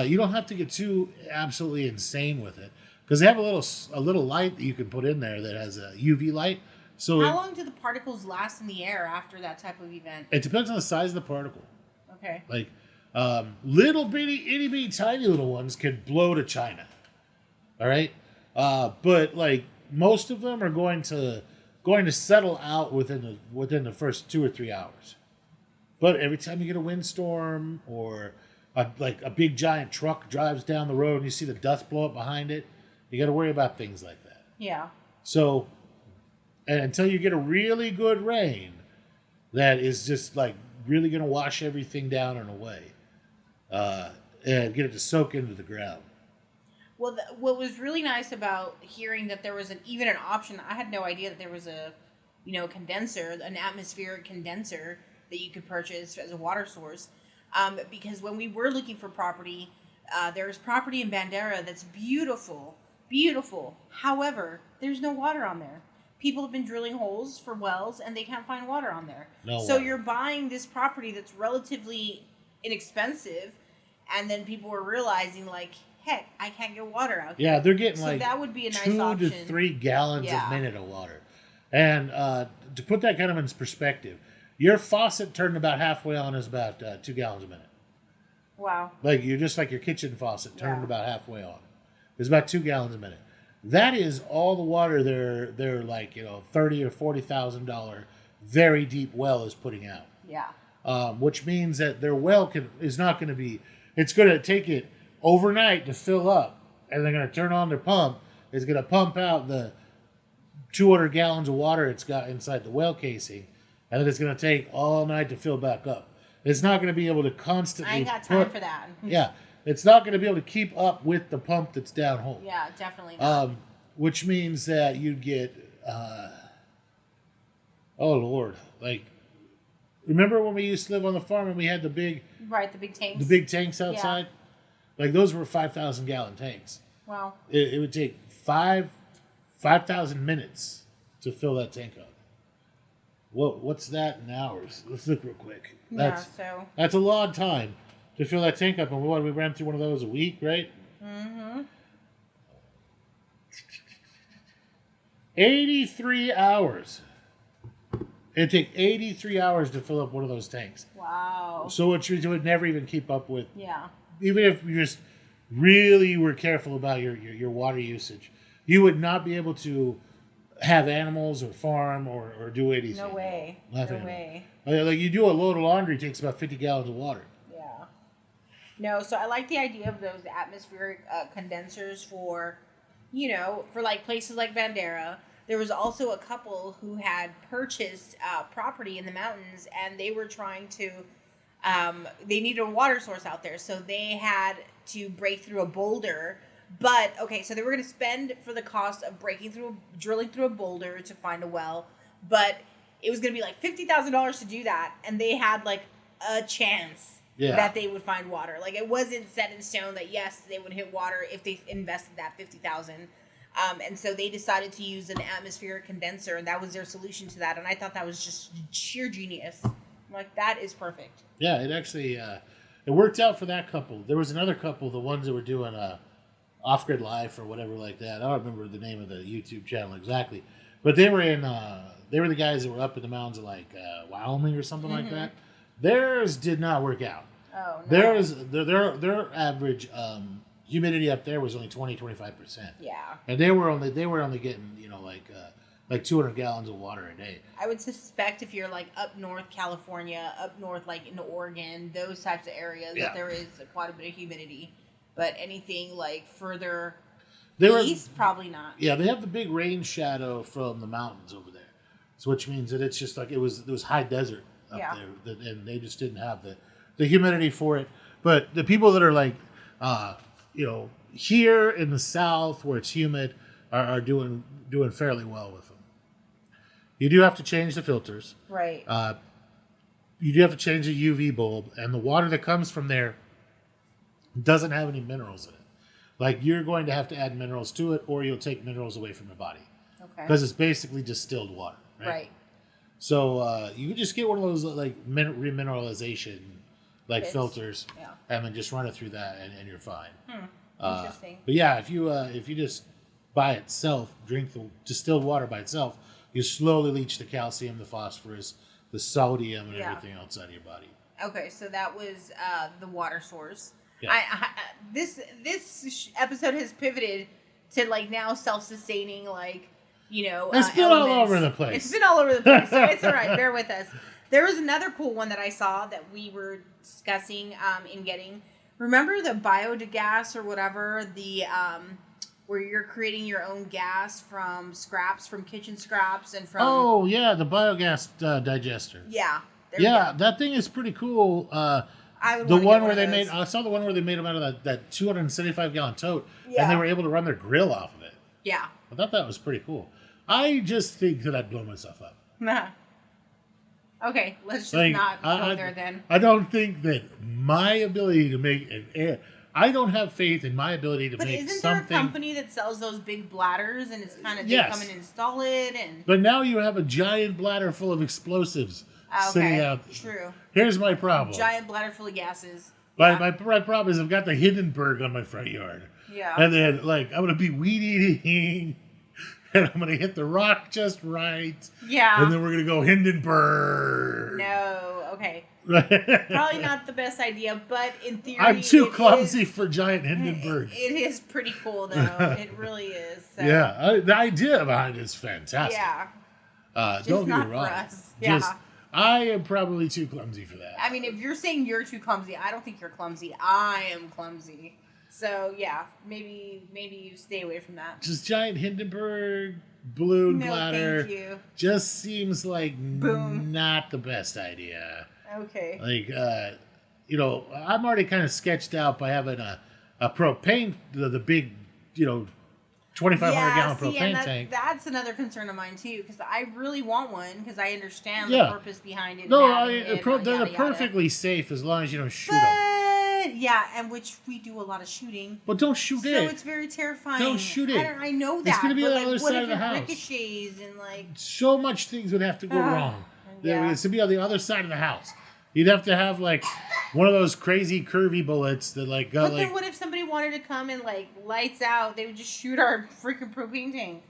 You don't have to get too absolutely insane with it. because they have a little light that you can put in there that has a UV light. So How long do the particles last in the air after that type of event? it depends on the size of the particle. Okay. Like little bitty, itty bitty, tiny little ones could blow to China. All right, but like most of them are going to settle out within the first 2 or 3 hours. But every time you get a windstorm or like a big giant truck drives down the road and you see the dust blow up behind it, you got to worry about things like that. Yeah. So, and until you get a really good rain, that is just like really going to wash everything down and away, and get it to soak into the ground. Well, what was really nice about hearing that there was even an option, I had no idea that there was a, condenser, an atmospheric condenser that you could purchase as a water source. Because when we were looking for property, there's property in Bandera that's beautiful, beautiful. However, there's no water on there. People have been drilling holes for wells and they can't find water on there. So you're buying this property that's relatively inexpensive, and then people were realizing, like, heck, I can't get water out here. Yeah, they're getting so like that would be a nice 2 option. to 3 gallons a minute of water. And to put that kind of in perspective, your faucet turned about halfway on is about 2 gallons a minute. Wow. Like your kitchen faucet turned about halfway on. It's about 2 gallons a minute. That is all the water their like $30,000 or $40,000 very deep well is putting out. Yeah. Which means that their well is not going to be. It's going to take it overnight to fill up, and they're going to turn on their pump. It's going to pump out the 200 gallons of water it's got inside the well casing, and then it's going to take all night to fill back up. It's not going to be able to constantly. I ain't got time for that. Yeah, it's not going to be able to keep up with the pump that's down hole. Yeah, definitely not. Which means that you'd get. Oh Lord! Like, remember when we used to live on the farm and we had the big tanks. The big tanks outside. Yeah. Like those were 5,000 gallon tanks. Wow. It would take 5,000 minutes to fill that tank up. What's that in hours? Let's look real quick. That's a long time to fill that tank up, and we ran through one of those a week, right? Mm-hmm. 83 hours. It'd take 83 hours to fill up one of those tanks. Wow. So you would never even keep up with. Yeah. Even if you just really were careful about your water usage, you would not be able to have animals or farm or do anything. No way. Nothing. No way. Like you do a load of laundry, it takes about 50 gallons of water. Yeah. No, so I like the idea of those atmospheric condensers for like places like Bandera. There was also a couple who had purchased property in the mountains, and they were trying to. They needed a water source out there, so they had to break through a boulder. But okay, so they were going to spend for the cost of drilling through a boulder to find a well, but it was going to be like $50,000 to do that, and they had like a chance that they would find water. Like it wasn't set in stone that yes, they would hit water if they invested that $50,000. And so they decided to use an atmospheric condenser, and that was their solution to that. And I thought that was just sheer genius. I'm like, that is perfect. Yeah, it actually it worked out for that couple. There was another couple, the ones that were doing Off-Grid Life or whatever like that. I don't remember the name of the YouTube channel exactly, but they were the guys that were up in the mountains of like Wyoming or something like that. Theirs did not work out. Oh no. Their average humidity up there was only 20-25%. Yeah. And they were only getting like 200 gallons of water a day. I would suspect if you're like up north California, up north like in Oregon, those types of areas, that there is quite a bit of humidity. But anything like further east, probably not. Yeah, they have the big rain shadow from the mountains over there, so which means that it's just like it was high desert up there, and they just didn't have the humidity for it. But the people that are like, here in the south where it's humid, are doing fairly well with them. You do have to change the filters, right? You do have to change the UV bulb, and the water that comes from there doesn't have any minerals in it. Like you're going to have to add minerals to it, or you'll take minerals away from your body. Okay. Because it's basically distilled water, right? Right. So you can just get one of those like remineralization filters, and then just run it through that, and you're fine. Interesting. But yeah, if you just by itself, drink the distilled water by itself, you slowly leach the calcium, the phosphorus, the sodium, and everything outside of your body. Okay, so that was the water source. Yeah. This episode has pivoted to like now self-sustaining, like It's been all over the place. It's been all over the place, so it's all right. Bear with us. There was another cool one that I saw that we were discussing in getting. Remember the biogas or whatever, the where you're creating your own gas from scraps, from kitchen scraps, and from Oh yeah, the biogas digester. yeah. That thing is pretty cool. I would the wanna one get where they of made, those. I saw the one where they made them out of that 275 gallon tote, Yeah. and they were able to run their grill off of it. Yeah. I thought that was pretty cool. I just think that I'd blow myself up. Nah. Okay, let's just Like, not go there then. I don't think that my ability to make an air. I don't have faith in my ability to But make isn't something. there a company that sells those big bladders and it's kind of they Yes. come and install it and But now you have a giant bladder full of explosives sitting okay, out. true. Here's my problem. Giant bladder full of gases. My problem is I've got the Hindenburg on my front yard. Yeah. And then, like, I'm going to be weed eating, and I'm going to hit the rock just right. Yeah. And then we're going to go Hindenburg. No. Okay. Right? Probably not the best idea, but in theory, I'm too it clumsy is- for giant Hindenburg. It is pretty cool, though. It really is. So. Yeah, the idea behind it is fantastic. Yeah. Don't get not me wrong. for us. Yeah. I am probably too clumsy for that. I mean, if you're saying you're too clumsy, I don't think you're clumsy. I am clumsy. So yeah, maybe you stay away from that. Just giant Hindenburg balloon No, bladder thank you. just seems like Boom. not the best idea. Okay. Like, I'm already kind of sketched out by having a propane, the big, 2,500 gallon see, propane and tank. that's another concern of mine too, because I really want one because I understand Yeah. the purpose behind it. No, and having it, they're yada, yada. perfectly safe as long as you don't shoot them. But yeah, and which we do a lot of shooting. But don't shoot So it. it's very terrifying. Don't shoot it. I know It's that. gonna be but on the like, other what side if of the it house. ricochets and like So much things would have to go wrong. yeah. It's to be on the other side of the house. You'd have to have like one of those crazy curvy bullets that like go But like. then what if somebody wanted to come and like lights out? They would just shoot our freaking propane tank.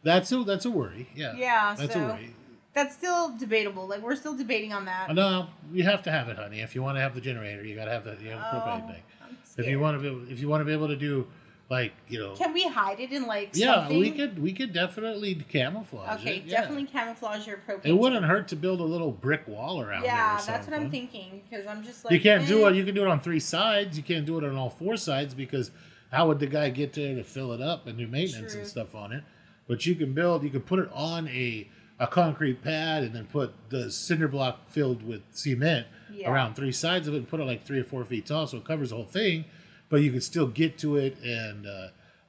That's a worry. Yeah. Yeah, That's so a worry. that's still debatable. Like we're still debating on that. No, you have to have it, honey. If you want to have the generator, you gotta have the propane tank. I'm If scared. you want to be able to do like Can we hide it in like yeah, something? we could definitely camouflage Okay, it. Yeah. definitely camouflage your propane. It wouldn't hurt to build a little brick wall around it. Yeah, or that's what I'm something. thinking. Because I'm just like You can't do eh. it. You can do it on 3 sides. You can't do it on all 4 sides because how would the guy get there to fill it up and do maintenance True. and stuff on it? But you can put it on a concrete pad and then put the cinder block filled with cement Yeah. around 3 sides of it and put it like 3 or 4 feet tall so it covers the whole thing. But you can still get to it and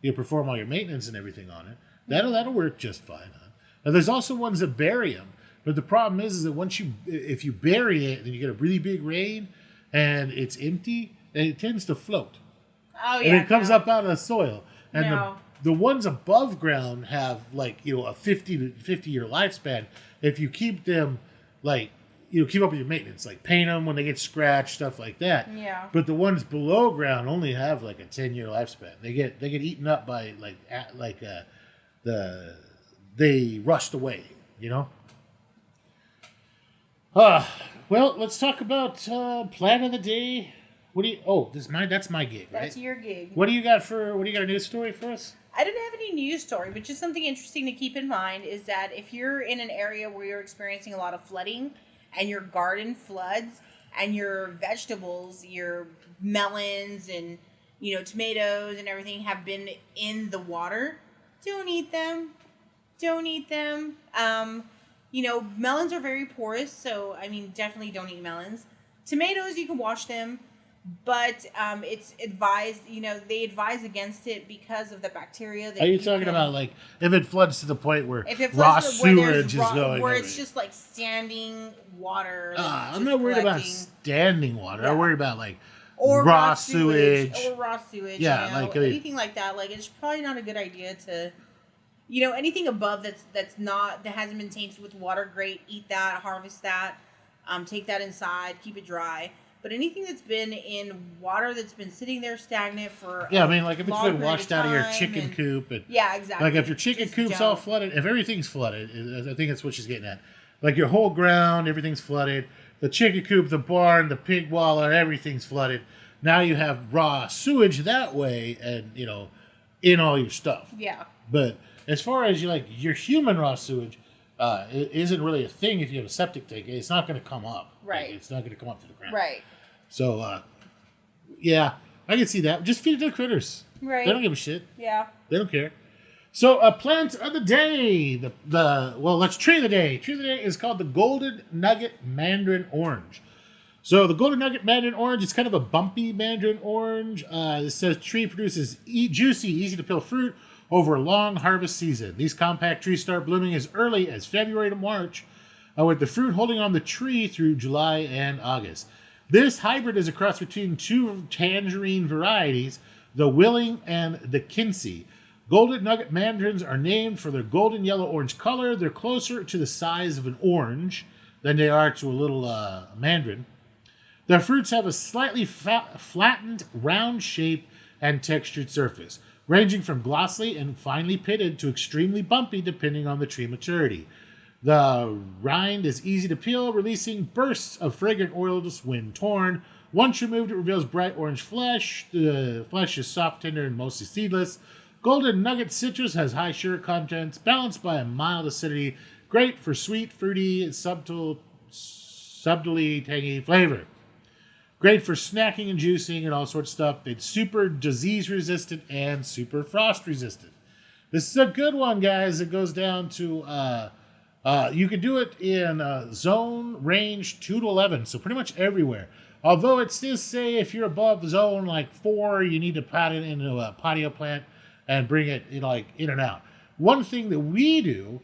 you perform all your maintenance and everything on it. That'll work just fine. Huh? Now there's also ones that bury them. But the problem is that if you bury it, then you get a really big rain, and it's empty, and it tends to float, Oh yeah. and it comes no. up out of the soil. And No. the ones above ground have like a 50-year lifespan. If you keep them like keep up with your maintenance, like paint them when they get scratched, stuff like that. Yeah. But the ones below ground only have like a 10-year lifespan. They get eaten up by they rust away. Well, let's talk about plan of the day. What do you? Oh, that's my gig, right? That's your gig. What do you got a news story for us? I don't have any news story, but just something interesting to keep in mind is that if you're in an area where you're experiencing a lot of flooding and your garden floods and your vegetables, your melons and tomatoes and everything have been in the water, don't eat them. Don't eat them. Melons are very porous, so I mean, definitely don't eat melons. Tomatoes, you can wash them. But it's advised, they advise against it because of the bacteria. That Are you talking about like if it floods to the point where if it raw floods to where there's sewage is going? where over it's it? just like standing water. I'm just not worried about collecting. standing water. Yeah. I'm worried about like Or raw sewage. Or raw sewage. Yeah, like, anything like that. Like it's probably not a good idea to, anything above that hasn't been tainted with water. Great, eat that, harvest that, take that inside, keep it dry. But anything that's been in water that's been sitting there stagnant for Yeah, I mean, like if it's long been period washed out of your time chicken and- coop, and yeah, exactly. like if your chicken Just coop's all don't. flooded, if everything's flooded, I think that's what she's getting at. Like your whole ground, everything's flooded. The chicken coop, the barn, the pig wallow, everything's flooded. Now you have raw sewage that way, and in all your stuff. Yeah. But as far as your human raw sewage, it isn't really a thing if you have a septic tank. It's not going to come up. Right. It's not going to come up to the ground. Right. So, yeah, I can see that. Just feed it to the critters. Right. They don't give a shit. Yeah. They don't care. So, plant of the day. Let's tree of the day. Tree of the day is called the Golden Nugget Mandarin Orange. So the Golden Nugget Mandarin Orange is kind of a bumpy Mandarin Orange. It says tree produces juicy, easy to peel fruit over a long harvest season. These compact trees start blooming as early as February to March, with the fruit holding on the tree through July and August. This hybrid is a cross between two tangerine varieties, the Willing and the Kinsey. Golden Nugget Mandarins are named for their golden yellow-orange color. They're closer to the size of an orange than they are to a little mandarin. Their fruits have a slightly flattened, round shape and textured surface, ranging from glossy and finely pitted to extremely bumpy depending on the tree maturity. The rind is easy to peel, releasing bursts of fragrant oils when torn. Once removed, it reveals bright orange flesh. The flesh is soft, tender, and mostly seedless. Golden Nugget citrus has high sugar contents, balanced by a mild acidity, great for sweet, fruity, subtly tangy flavor. Great for snacking and juicing and all sorts of stuff. It's super disease resistant and super frost resistant. This is a good one, guys. It goes down to you can do it in zone range 2 to 11, so pretty much everywhere. Although it does say if you're above zone like 4, you need to pot it into a patio plant and bring it in and out. One thing that we do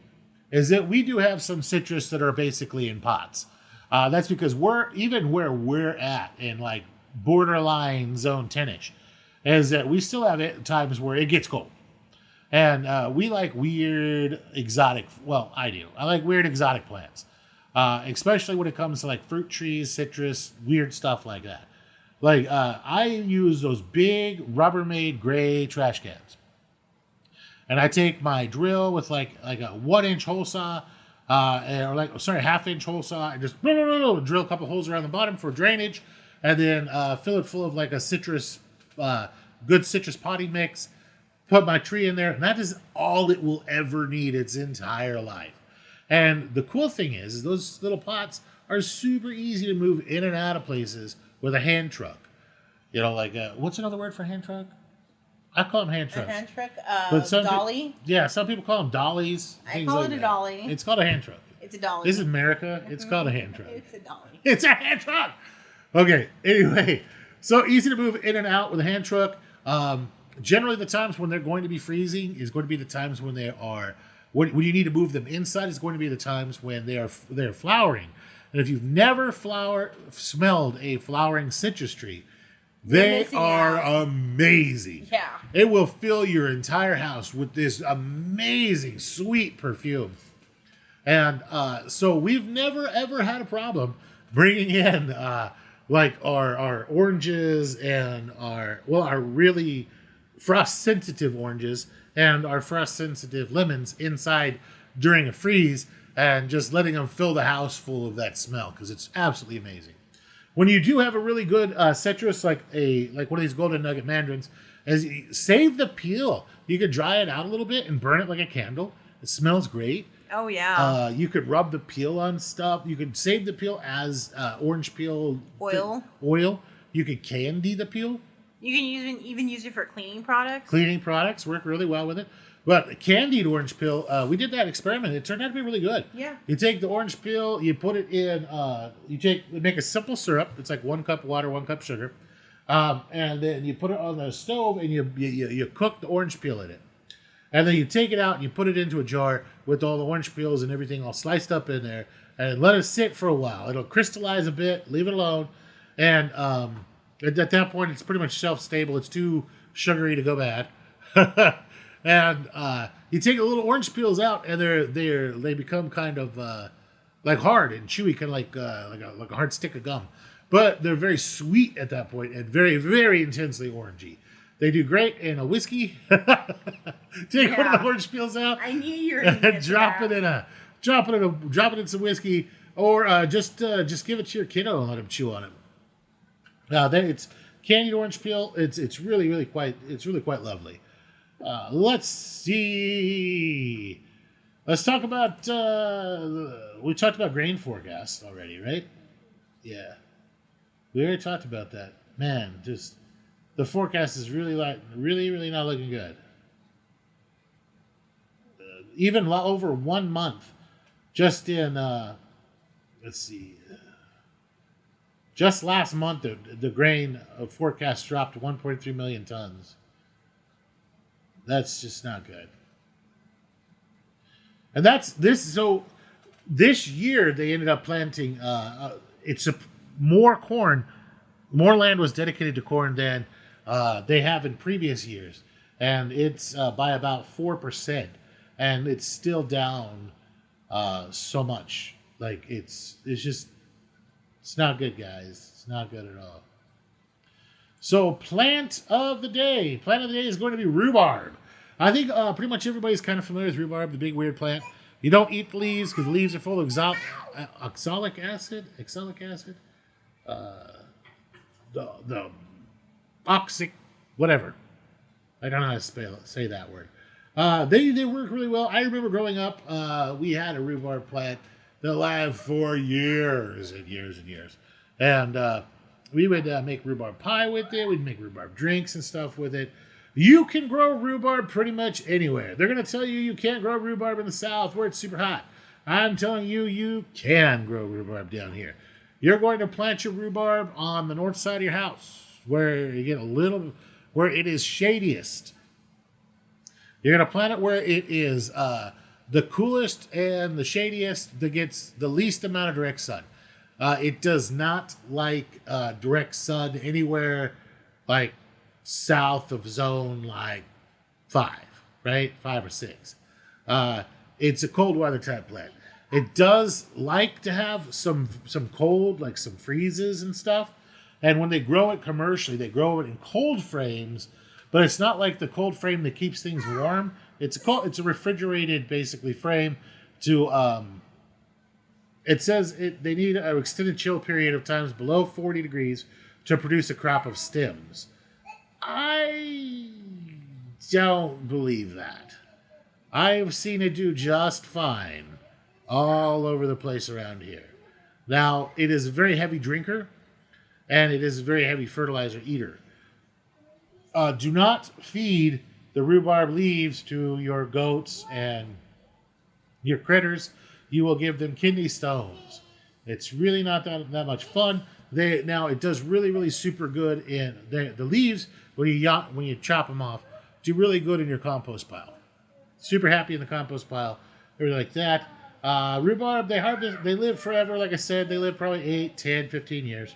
is that we do have some citrus that are basically in pots. That's because where we're at in borderline zone 10ish, is that we still have times where it gets cold. And we like weird exotic, I do. I like weird exotic plants, especially when it comes to fruit trees, citrus, weird stuff like that. I use those big Rubbermaid gray trash cans. And I take my drill with a 1-inch hole saw, half-inch hole saw, and just drill a couple holes around the bottom for drainage, and then fill it full of a citrus, good citrus potting mix. Put my tree in there, and that is all it will ever need its entire life. And the cool thing is those little pots are super easy to move in and out of places with a hand truck. What's another word for hand truck? I call them hand trucks. A hand truck, dolly. Some people call them dollies. I call it a dolly. It's called a hand truck. It's a dolly. This is America. It's called a hand truck. It's a dolly. It's a hand truck. Okay. Anyway, so easy to move in and out with a hand truck. Generally, the times when they're going to be freezing is going to be the times when they are when you need to move them inside. Is going to be the times when they're flowering. And if you've never smelled a flowering citrus tree, they are amazing. Yeah. It will fill your entire house with this amazing, sweet perfume. And so we've never, ever had a problem bringing in our oranges and our really frost-sensitive oranges and our frost-sensitive lemons inside during a freeze and just letting them fill the house full of that smell because it's absolutely amazing. When you do have a really good citrus, like one of these Golden Nugget Mandarins, save the peel. You could dry it out a little bit and burn it like a candle. It smells great. Oh yeah. You could rub the peel on stuff. You could save the peel as orange peel oil. You could candy the peel. You can even use it for cleaning products. Cleaning products work really well with it. But candied orange peel, we did that experiment. It turned out to be really good. Yeah. You take the orange peel, you put it in, make a simple syrup. It's like 1 cup water, 1 cup sugar. And then you put it on the stove and you cook the orange peel in it. And then you take it out and you put it into a jar with all the orange peels and everything all sliced up in there and let it sit for a while. It'll crystallize a bit, leave it alone. And at that point, it's pretty much shelf-stable. It's too sugary to go bad. And you take the little orange peels out, and they become kind of hard and chewy, kind of like a hard stick of gum. but they're very sweet at that point and very, very intensely orangey. They do great in a whiskey. Take one of the orange peels out. I knew you were going to drop it in some whiskey, or just give it to your kiddo and let him chew on it. Then it's candied orange peel. It's really quite lovely. Let's see. Let's talk about. We talked about grain forecast already, right? Yeah, we already talked about that. Man, just the forecast is really not looking good. Even over 1 month, just in let's see, just last month the grain forecast dropped 1.3 million tons. That's just not good. And that's this. So this year they ended up planting. More corn. More land was dedicated to corn than they have in previous years, and it's by about 4%, and it's still down so much. Like it's not good, guys. It's not good at all. So plant of the day. Plant of the day is going to be rhubarb. I think pretty much everybody's kind of familiar with rhubarb, the big weird plant. You don't eat the leaves because the leaves are full of oxalic acid. The oxic, whatever. I don't know how to say that word. They work really well. I remember growing up, we had a rhubarb plant that lasted for years and years and years. And we would make rhubarb pie with it. We'd make rhubarb drinks and stuff with it. You can grow rhubarb pretty much anywhere. They're going to tell you can't grow rhubarb in the South where it's super hot. I'm telling you, you can grow rhubarb down here. You're going to plant your rhubarb on the north side of your house where you get where it is shadiest. You're going to plant it where it is the coolest and the shadiest that gets the least amount of direct sun. It does not like direct sun anywhere like south of zone like 5, right? 5 or 6. It's a cold weather type plant. It does like to have some cold, like some freezes and stuff. And when they grow it commercially, they grow it in cold frames, but it's not like the cold frame that keeps things warm. It's a refrigerated basically frame to it says they need an extended chill period of times below 40 degrees to produce a crop of stems. I don't believe that. I've seen it do just fine all over the place around here. Now, it is a very heavy drinker, and it is a very heavy fertilizer eater. Do not feed the rhubarb leaves to your goats and your critters. You will give them kidney stones. It's really not that much fun. Now, it does really super good in the leaves when you chop them off. Do really good in your compost pile. Super happy in the compost pile. Everything like that. Rhubarb, they live forever. Like I said, they live probably 8, 10, 15 years.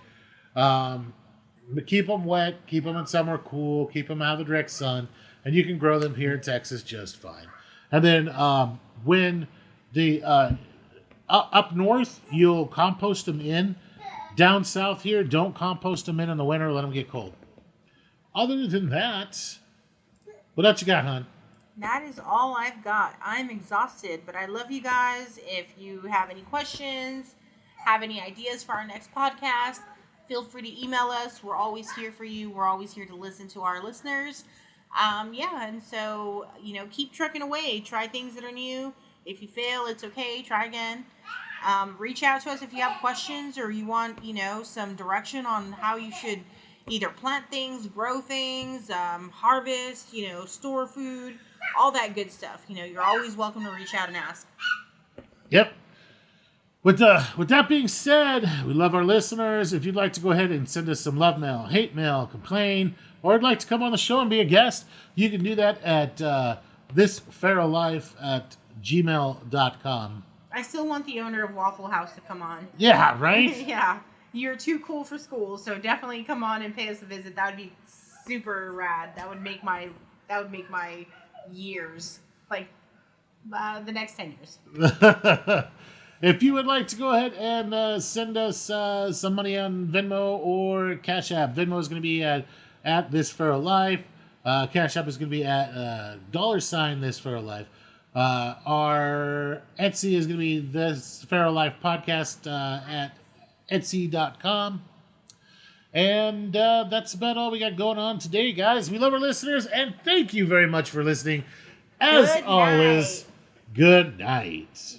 But keep them wet, keep them in somewhere cool, keep them out of the direct sun, and you can grow them here in Texas just fine. And then when the up north, you'll compost them in. Down south here, don't compost them in the winter. Let them get cold. Other than that, what else you got, hon? That is all I've got. I'm exhausted, but I love you guys. If you have any questions, have any ideas for our next podcast, feel free to email us. We're always here for you. We're always here to listen to our listeners. And so, keep trucking away. Try things that are new. If you fail, it's okay. Try again. Reach out to us if you have questions or you want, some direction on how you should either plant things, grow things, harvest, store food, all that good stuff. You're always welcome to reach out and ask. Yep. With that being said, we love our listeners. If you'd like to go ahead and send us some love mail, hate mail, complain, or would like to come on the show and be a guest, you can do that at thisferalife@gmail.com. I still want the owner of Waffle House to come on. Yeah, right? Yeah. You're too cool for school, so definitely come on and pay us a visit. That would be super rad. That would make my years, like the next 10 years. If you would like to go ahead and send us some money on Venmo or Cash App, Venmo is going to be at This Pharaoh Life. Cash App is going to be at $ This Pharaoh Life. Our Etsy is going to be This Pharaoh Life Podcast at Etsy.com. And that's about all we got going on today, guys. We love our listeners, and thank you very much for listening. As Good always, night. good night.